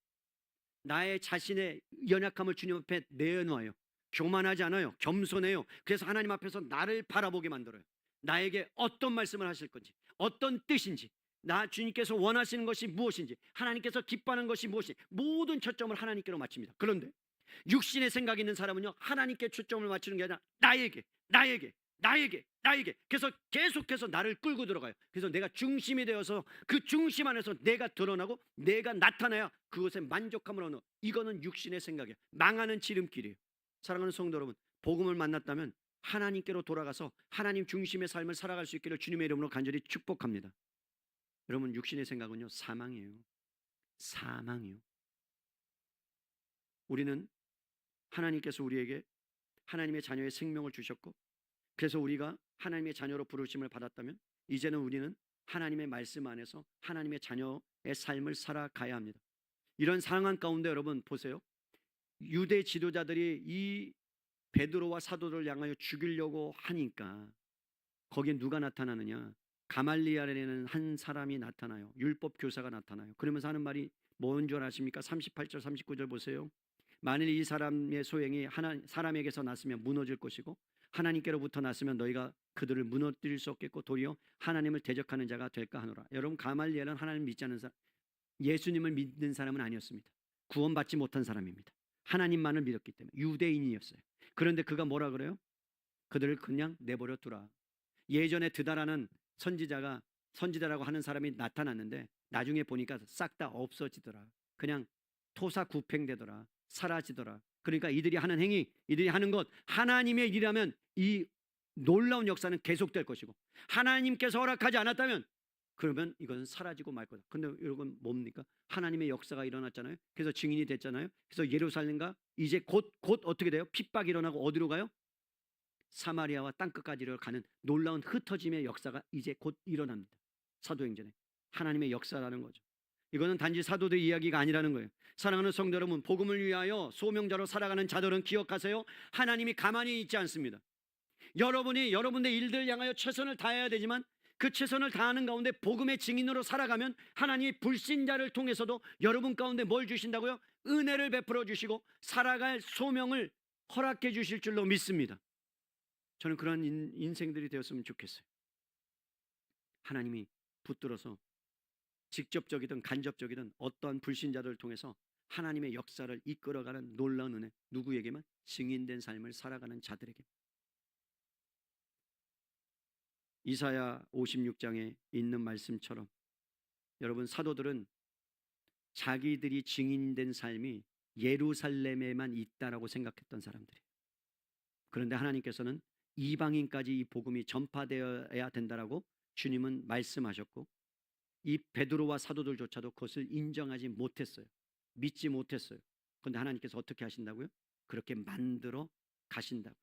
나의 자신의 연약함을 주님 앞에 내어놓아요. 교만하지 않아요. 겸손해요. 그래서 하나님 앞에서 나를 바라보게 만들어요. 나에게 어떤 말씀을 하실 건지, 어떤 뜻인지, 나 주님께서 원하시는 것이 무엇인지, 하나님께서 기뻐하는 것이 무엇인지, 모든 초점을 하나님께로 맞춥니다. 그런데 육신의 생각이 있는 사람은요, 하나님께 초점을 맞추는 게 아니라 나에게. 그래서 계속해서 나를 끌고 들어가요. 그래서 내가 중심이 되어서 그 중심 안에서 내가 드러나고 내가 나타나야 그것에 만족함을 얻는, 이거는 육신의 생각이에요. 망하는 지름길이에요. 사랑하는 성도 여러분, 복음을 만났다면 하나님께로 돌아가서 하나님 중심의 삶을 살아갈 수 있기를 주님의 이름으로 간절히 축복합니다. 여러분, 육신의 생각은요, 사망이에요. 사망이요. 우리는 하나님께서 우리에게 하나님의 자녀의 생명을 주셨고, 그래서 우리가 하나님의 자녀로 부르심을 받았다면 이제는 우리는 하나님의 말씀 안에서 하나님의 자녀의 삶을 살아가야 합니다. 이런 상황 가운데 여러분 보세요. 유대 지도자들이 이 베드로와 사도들을 향하여 죽이려고 하니까 거기에 누가 나타나느냐? 가말리엘이라는 한 사람이 나타나요. 율법 교사가 나타나요. 그러면서 하는 말이 뭔 줄 아십니까? 38절 39절 보세요. 만일 이 사람의 소행이 사람에게서 났으면 무너질 것이고 하나님께로부터 났으면 너희가 그들을 무너뜨릴 수 없겠고 도리어 하나님을 대적하는 자가 될까 하노라. 여러분, 가말리엘은 하나님을 믿지 않는 사람, 예수님을 믿는 사람은 아니었습니다. 구원받지 못한 사람입니다. 하나님만을 믿었기 때문에 유대인이었어요. 그런데 그가 뭐라 그래요? 그들을 그냥 내버려 두라. 예전에 드다라는 선지자라고 하는 사람이 나타났는데 나중에 보니까 싹 다 없어지더라. 그냥 토사구팽되더라. 사라지더라. 그러니까 이들이 하는 행위, 이들이 하는 것, 하나님의 일이라면 이 놀라운 역사는 계속될 것이고, 하나님께서 허락하지 않았다면 그러면 이것은 사라지고 말 거다. 근데 여러분 뭡니까? 하나님의 역사가 일어났잖아요. 그래서 증인이 됐잖아요. 그래서 예루살렘과 이제 곧 어떻게 돼요? 핍박이 일어나고 어디로 가요? 사마리아와 땅끝까지를 가는 놀라운 흩어짐의 역사가 이제 곧 일어납니다. 사도행전에 하나님의 역사라는 거죠. 이거는 단지 사도들 이야기가 아니라는 거예요. 사랑하는 성도 여러분, 복음을 위하여 소명자로 살아가는 자들은 기억하세요. 하나님이 가만히 있지 않습니다. 여러분이 여러분의 일들 향하여 최선을 다해야 되지만 그 최선을 다하는 가운데 복음의 증인으로 살아가면 하나님이 불신자를 통해서도 여러분 가운데 뭘 주신다고요? 은혜를 베풀어 주시고 살아갈 소명을 허락해 주실 줄로 믿습니다. 저는 그런 인생들이 되었으면 좋겠어요. 하나님이 붙들어서 직접적이든 간접적이든 어떠한 불신자들을 통해서 하나님의 역사를 이끌어가는 놀라운 은혜, 누구에게만? 증인된 삶을 살아가는 자들에게. 이사야 56장에 있는 말씀처럼 여러분, 사도들은 자기들이 증인된 삶이 예루살렘에만 있다라고 생각했던 사람들이에요. 그런데 하나님께서는 이방인까지 이 복음이 전파되어야 된다라고 주님은 말씀하셨고, 이 베드로와 사도들조차도 그것을 인정하지 못했어요. 믿지 못했어요. 그런데 하나님께서 어떻게 하신다고요? 그렇게 만들어 가신다고요.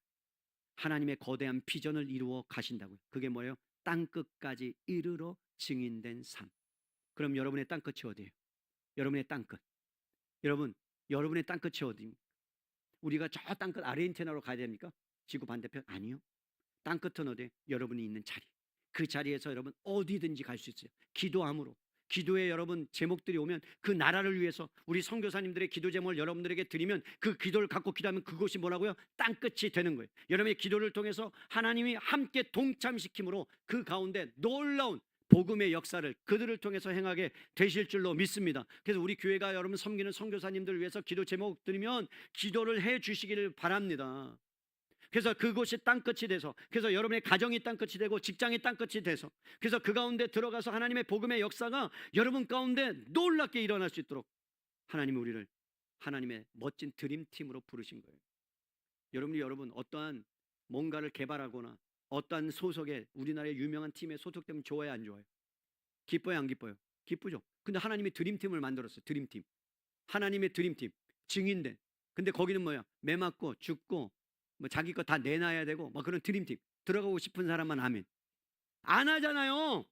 하나님의 거대한 비전을 이루어 가신다고요. 그게 뭐예요? 땅끝까지 이르러 증인된 삶. 그럼 여러분의 땅끝이 어디예요? 여러분의 땅끝. 여러분의 땅끝이 어디입니까? 우리가 저 땅끝 아르헨티나로 가야 됩니까? 지구 반대편? 아니요. 땅끝은 어디예요? 여러분이 있는 자리. 그 자리에서 여러분 어디든지 갈 수 있어요. 기도함으로. 기도에 여러분 제목들이 오면 그 나라를 위해서 우리 선교사님들의 기도 제목을 여러분들에게 드리면 그 기도를 갖고 기도하면 그것이 뭐라고요? 땅끝이 되는 거예요. 여러분의 기도를 통해서 하나님이 함께 동참시킴으로 그 가운데 놀라운 복음의 역사를 그들을 통해서 행하게 되실 줄로 믿습니다. 그래서 우리 교회가 여러분 섬기는 선교사님들을 위해서 기도 제목 드리면 기도를 해 주시기를 바랍니다. 그래서 그곳이 땅끝이 돼서, 그래서 여러분의 가정이 땅끝이 되고 직장이 땅끝이 돼서, 그래서 그 가운데 들어가서 하나님의 복음의 역사가 여러분 가운데 놀랍게 일어날 수 있도록 하나님이 우리를 하나님의 멋진 드림팀으로 부르신 거예요. 여러분 어떠한 뭔가를 개발하거나 어떠한 소속에 우리나라의 유명한 팀에 소속되면 좋아요, 안 좋아요? 기뻐요, 안 기뻐요? 기쁘죠. 근데 하나님이 드림팀을 만들었어요. 드림팀. 하나님의 드림팀, 증인된. 근데 거기는 뭐야? 매 맞고 죽고 뭐 자기 거 다 내놔야 되고 뭐 그런 드림팀 들어가고 싶은 사람만 아멘. 안 하잖아요.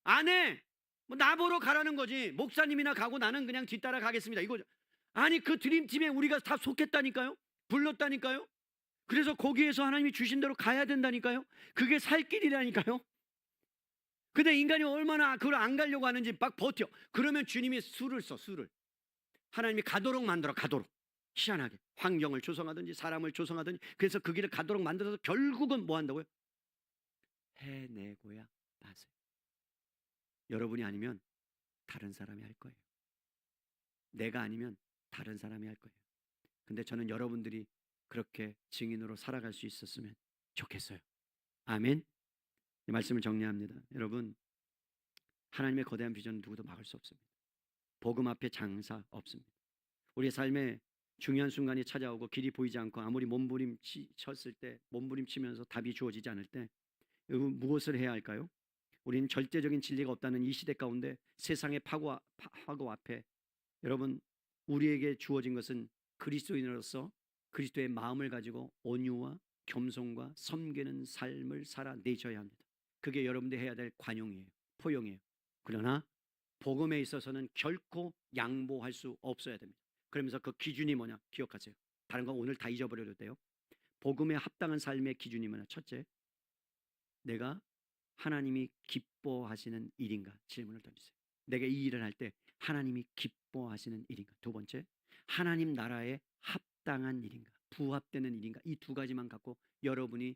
안 해. 뭐 나보러 가라는 거지. 목사님이나 가고 나는 그냥 뒤따라 가겠습니다. 이거죠. 아니 그 드림팀에 우리가 다 속했다니까요. 불렀다니까요. 그래서 거기에서 하나님이 주신 대로 가야 된다니까요. 그게 살 길이라니까요. 근데 인간이 얼마나 그걸 안 가려고 하는지 막 버텨. 그러면 주님이 수를 써, 수를. 하나님이 가도록 만들어, 가도록. 희한하게 환경을 조성하든지 사람을 조성하든지, 그래서 그 길을 가도록 만들어서 결국은 뭐 한다고요? 해내고야 마세요. 여러분이 아니면 다른 사람이 할 거예요. 내가 아니면 다른 사람이 할 거예요. 근데 저는 여러분들이 그렇게 증인으로 살아갈 수 있었으면 좋겠어요. 아멘. 이 말씀을 정리합니다. 여러분, 하나님의 거대한 비전은 누구도 막을 수 없습니다. 복음 앞에 장사 없습니다. 우리의 삶에 중요한 순간이 찾아오고 길이 보이지 않고 아무리 몸부림쳤을 때, 몸부림치면서 답이 주어지지 않을 때 무엇을 해야 할까요? 우리는 절대적인 진리가 없다는 이 시대 가운데 세상의 파고 앞에 여러분, 우리에게 주어진 것은 그리스도인으로서 그리스도의 마음을 가지고 온유와 겸손과 섬기는 삶을 살아내셔야 합니다. 그게 여러분들이 해야 될 관용이에요. 포용이에요. 그러나 복음에 있어서는 결코 양보할 수 없어야 됩니다. 그러면서 그 기준이 뭐냐 기억하세요. 다른 건 오늘 다 잊어버려도 돼요. 복음에 합당한 삶의 기준이 뭐냐. 첫째, 내가 하나님이 기뻐하시는 일인가 질문을 던지세요. 내가 이 일을 할 때 하나님이 기뻐하시는 일인가. 두 번째, 하나님 나라에 합당한 일인가, 부합되는 일인가. 이 두 가지만 갖고 여러분이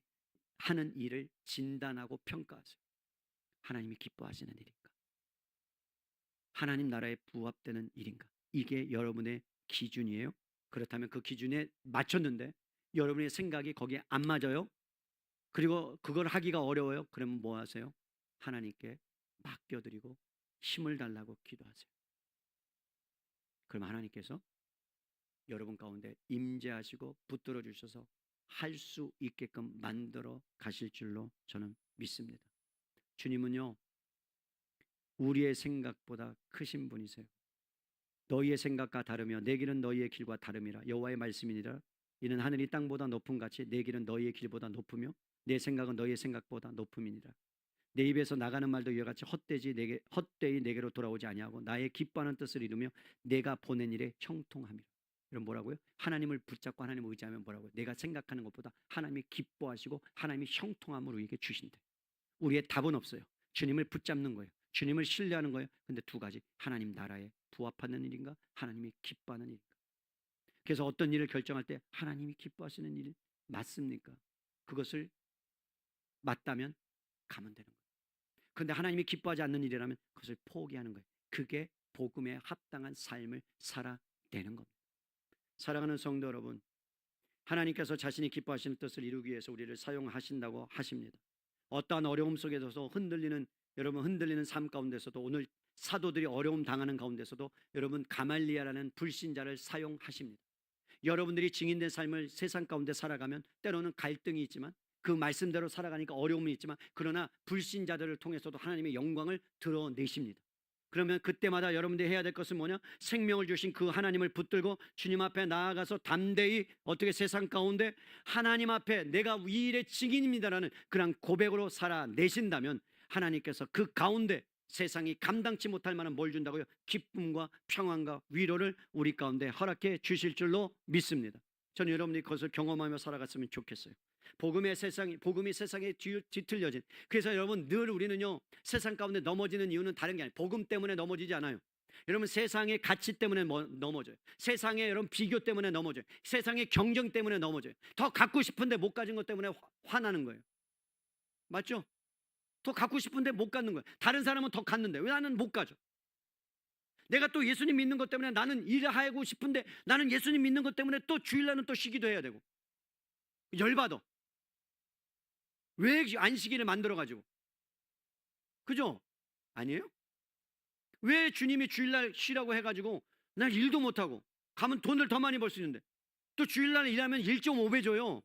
하는 일을 진단하고 평가하세요. 하나님이 기뻐하시는 일인가, 하나님 나라에 부합되는 일인가. 이게 여러분의 기준이에요. 그렇다면 그 기준에 맞췄는데 여러분의 생각이 거기에 안 맞아요. 그리고 그걸 하기가 어려워요. 그러면 뭐 하세요? 하나님께 맡겨드리고 힘을 달라고 기도하세요. 그럼 하나님께서 여러분 가운데 임재하시고 붙들어 주셔서 할 수 있게끔 만들어 가실 줄로 저는 믿습니다. 주님은요, 우리의 생각보다 크신 분이세요. 너희의 생각과 다르며 내 길은 너희의 길과 다름이라. 여호와의 말씀이니라. 이는 하늘이 땅보다 높음 같이 내 길은 너희의 길보다 높으며 내 생각은 너희의 생각보다 높음이니라. 내 입에서 나가는 말도 이와 같이 헛되이 내게로 돌아오지 아니하고 나의 기뻐하는 뜻을 이루며 내가 보낸 일에 형통함이라. 이런 뭐라고요? 하나님을 붙잡고 하나님을 의지하면 뭐라고요? 내가 생각하는 것보다 하나님이 기뻐하시고 하나님이 형통함을 우리에게 주신대. 우리의 답은 없어요. 주님을 붙잡는 거예요. 주님을 신뢰하는 거예요. 근데 두 가지, 하나님 나라에 부합하는 일인가, 하나님이 기뻐하는 일인가. 그래서 어떤 일을 결정할 때 하나님이 기뻐하시는 일 맞습니까? 그것을 맞다면 가면 되는 거예요. 그런데 하나님이 기뻐하지 않는 일이라면 그것을 포기하는 거예요. 그게 복음에 합당한 삶을 살아내는 겁니다. 사랑하는 성도 여러분, 하나님께서 자신이 기뻐하시는 뜻을 이루기 위해서 우리를 사용하신다고 하십니다. 어떠한 어려움 속에서 흔들리는 삶 가운데서도, 오늘 사도들이 어려움 당하는 가운데서도 여러분 가말리아라는 불신자를 사용하십니다. 여러분들이 증인된 삶을 세상 가운데 살아가면 때로는 갈등이 있지만 그 말씀대로 살아가니까 어려움이 있지만, 그러나 불신자들을 통해서도 하나님의 영광을 드러내십니다. 그러면 그때마다 여러분들이 해야 될 것은 뭐냐? 생명을 주신 그 하나님을 붙들고 주님 앞에 나아가서 담대히 어떻게 세상 가운데 하나님 앞에 내가 이 일의 증인입니다라는 그런 고백으로 살아내신다면 하나님께서 그 가운데 세상이 감당치 못할 만한 뭘 준다고요? 기쁨과 평안과 위로를 우리 가운데 허락해 주실 줄로 믿습니다. 저는 여러분들이 그것을 경험하며 살아갔으면 좋겠어요. 복음이 세상에 뒤틀려진. 그래서 여러분 늘 우리는요, 세상 가운데 넘어지는 이유는 다른 게 아니에요. 복음 때문에 넘어지지 않아요. 여러분 세상의 가치 때문에 넘어져요. 세상의 여러분 비교 때문에 넘어져요. 세상의 경쟁 때문에 넘어져요. 더 갖고 싶은데 못 가진 것 때문에 화나는 거예요. 맞죠? 더 갖고 싶은데 못 갖는 거예요. 다른 사람은 더 갖는데 왜 나는 못 가져? 내가 또 예수님 믿는 것 때문에 나는 일하고 싶은데 나는 예수님 믿는 것 때문에 또 주일날은 또 쉬기도 해야 되고 열받아. 왜 안식일을 만들어가지고? 그죠? 아니에요? 왜 주님이 주일날 쉬라고 해가지고 난 일도 못하고 가면 돈을 더 많이 벌 수 있는데 또 주일날 일하면 1.5배 줘요.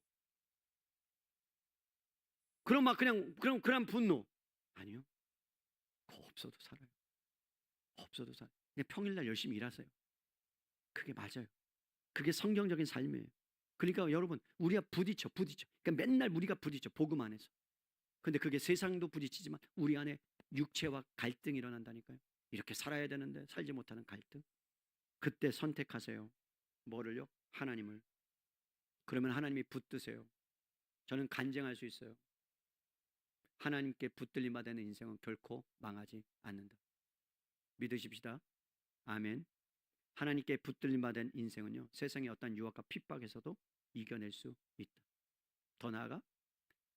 그럼 막 그런 분노. 아니요. 그거 없어도 살아요. 없어도 살아요. 그냥 평일날 열심히 일하세요. 그게 맞아요. 그게 성경적인 삶이에요. 그러니까 여러분, 우리가 부딪혀. 그러니까 맨날 우리가 부딪혀, 복음 안에서. 근데 그게 세상도 부딪히지만 우리 안에 육체와 갈등이 일어난다니까요. 이렇게 살아야 되는데 살지 못하는 갈등. 그때 선택하세요. 뭐를요? 하나님을. 그러면 하나님이 붙드세요. 저는 간증할 수 있어요. 하나님께 붙들림 받는 인생은 결코 망하지 않는다. 믿으십시다. 아멘. 하나님께 붙들림 받은 인생은요, 세상의 어떤 유혹과 핍박에서도 이겨낼 수 있다. 더 나아가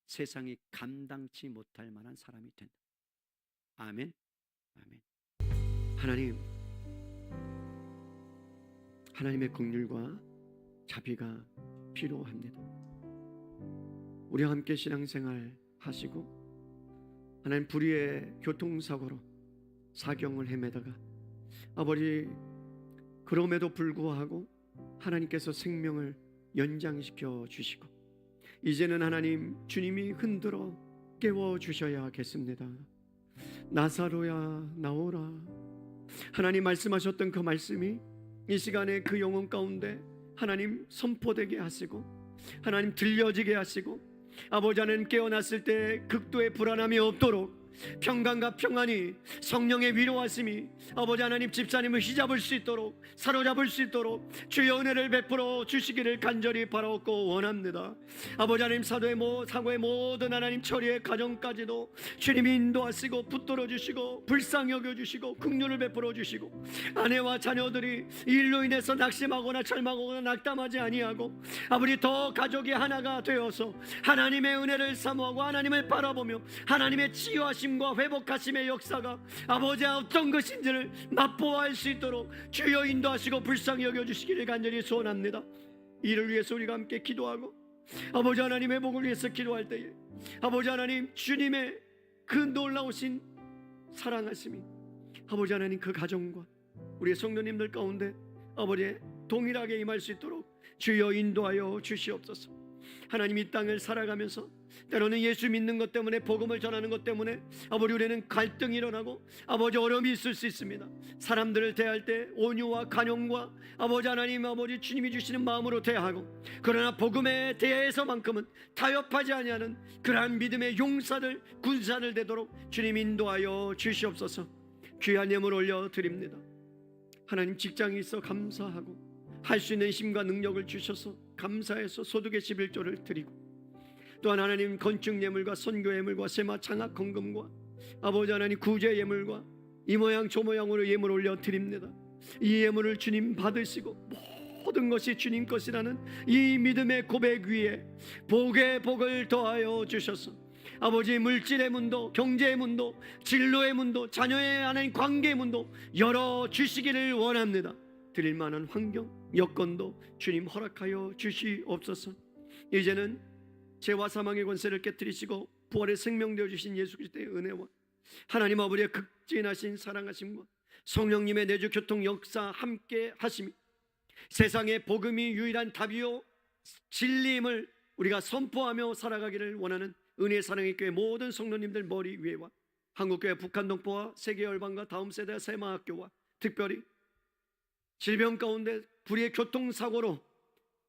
세상이 감당치 못할 만한 사람이 된다. 아멘. 아멘. 하나님의 긍휼과 자비가 필요합니다. 우리와 함께 신앙생활 하시고 하나님, 불의의 교통사고로 사경을 헤매다가 아버지, 그럼에도 불구하고 하나님께서 생명을 연장시켜 주시고 이제는 하나님, 주님이 흔들어 깨워 주셔야겠습니다. 나사로야 나오라. 하나님 말씀하셨던 그 말씀이 이 시간에 그 영혼 가운데 하나님 선포되게 하시고 하나님 들려지게 하시고 아버지, 하나님 깨어났을 때 극도의 불안함이 없도록 평강과 평안이, 성령의 위로하심이 아버지 하나님 집사님을 휘잡을 수 있도록, 사로잡을 수 있도록 주의 은혜를 베풀어 주시기를 간절히 바라옵고 원합니다. 아버지 하나님, 사고의 모든 하나님 처리의 과정까지도 주님이 인도하시고 붙들어 주시고 불쌍히 여겨 주시고 긍휼을 베풀어 주시고 아내와 자녀들이 이 일로 인해서 낙심하거나 절망하거나 낙담하지 아니하고 아버지, 더 가족이 하나가 되어서 하나님의 은혜를 사모하고 하나님을 바라보며 하나님의 치유하심 과 회복하심의 역사가 아버지 어떤 것인지를 맛보아할 수 있도록 주여 인도하시고 불쌍히 여겨주시기를 간절히 소원합니다. 이를 위해서 우리가 함께 기도하고 아버지 하나님, 회복을 위해서 기도할 때에 아버지 하나님, 주님의 그 놀라우신 사랑하심이 아버지 하나님, 그 가정과 우리의 성도님들 가운데 아버지 동일하게 임할 수 있도록 주여 인도하여 주시옵소서. 하나님, 이 땅을 살아가면서 때로는 예수 믿는 것 때문에, 복음을 전하는 것 때문에 아버지, 우리는 갈등이 일어나고 아버지 어려움이 있을 수 있습니다. 사람들을 대할 때 온유와 간용과 아버지 하나님, 아버지 주님이 주시는 마음으로 대하고, 그러나 복음에 대해서만큼은 타협하지 아니하는 그러한 믿음의 용사들, 군사들 되도록 주님 인도하여 주시옵소서. 귀한 예물 올려드립니다. 하나님, 직장이 있어 감사하고 할 수 있는 힘과 능력을 주셔서 감사해서 소득의 11조를 드리고, 또한 하나님, 건축 예물과 선교 예물과 세마 장학 헌금과 아버지 하나님, 구제 예물과 이 모양 저 모양으로 예물 올려드립니다. 이 예물을 주님 받으시고 모든 것이 주님 것이라는 이 믿음의 고백 위에 복의 복을 더하여 주셔서 아버지, 물질의 문도, 경제의 문도, 진로의 문도, 자녀의 하나님 관계의 문도 열어주시기를 원합니다. 드릴 만한 환경, 여건도 주님 허락하여 주시옵소서. 이제는 죄와 사망의 권세를 깨뜨리시고 부활의 생명 되어주신 예수 그리스도의 은혜와 하나님 아버지의 극진하신 사랑하심과 성령님의 내주 교통 역사 함께 하심이 세상의 복음이 유일한 답이요 진리임을 우리가 선포하며 살아가기를 원하는 은혜의 사랑의 교회 모든 성도님들 머리 위에와 한국교회 북한동포와 세계열방과 다음 세대 세마학교와 특별히 질병 가운데 불의의 교통사고로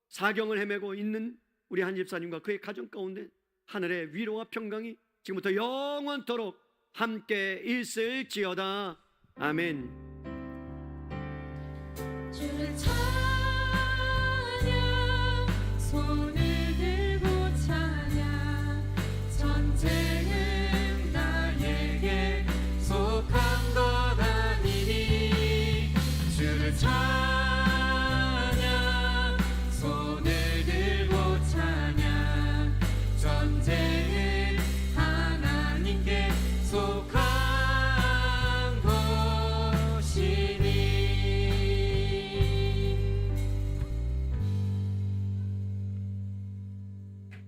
사경을 헤매고 있는 우리 한 집사님과 그의 가정 가운데 하늘의 위로와 평강이 지금부터 영원토록 함께 있을지어다. 아멘. 주를 찬양, 손을 들고 찬양, 전쟁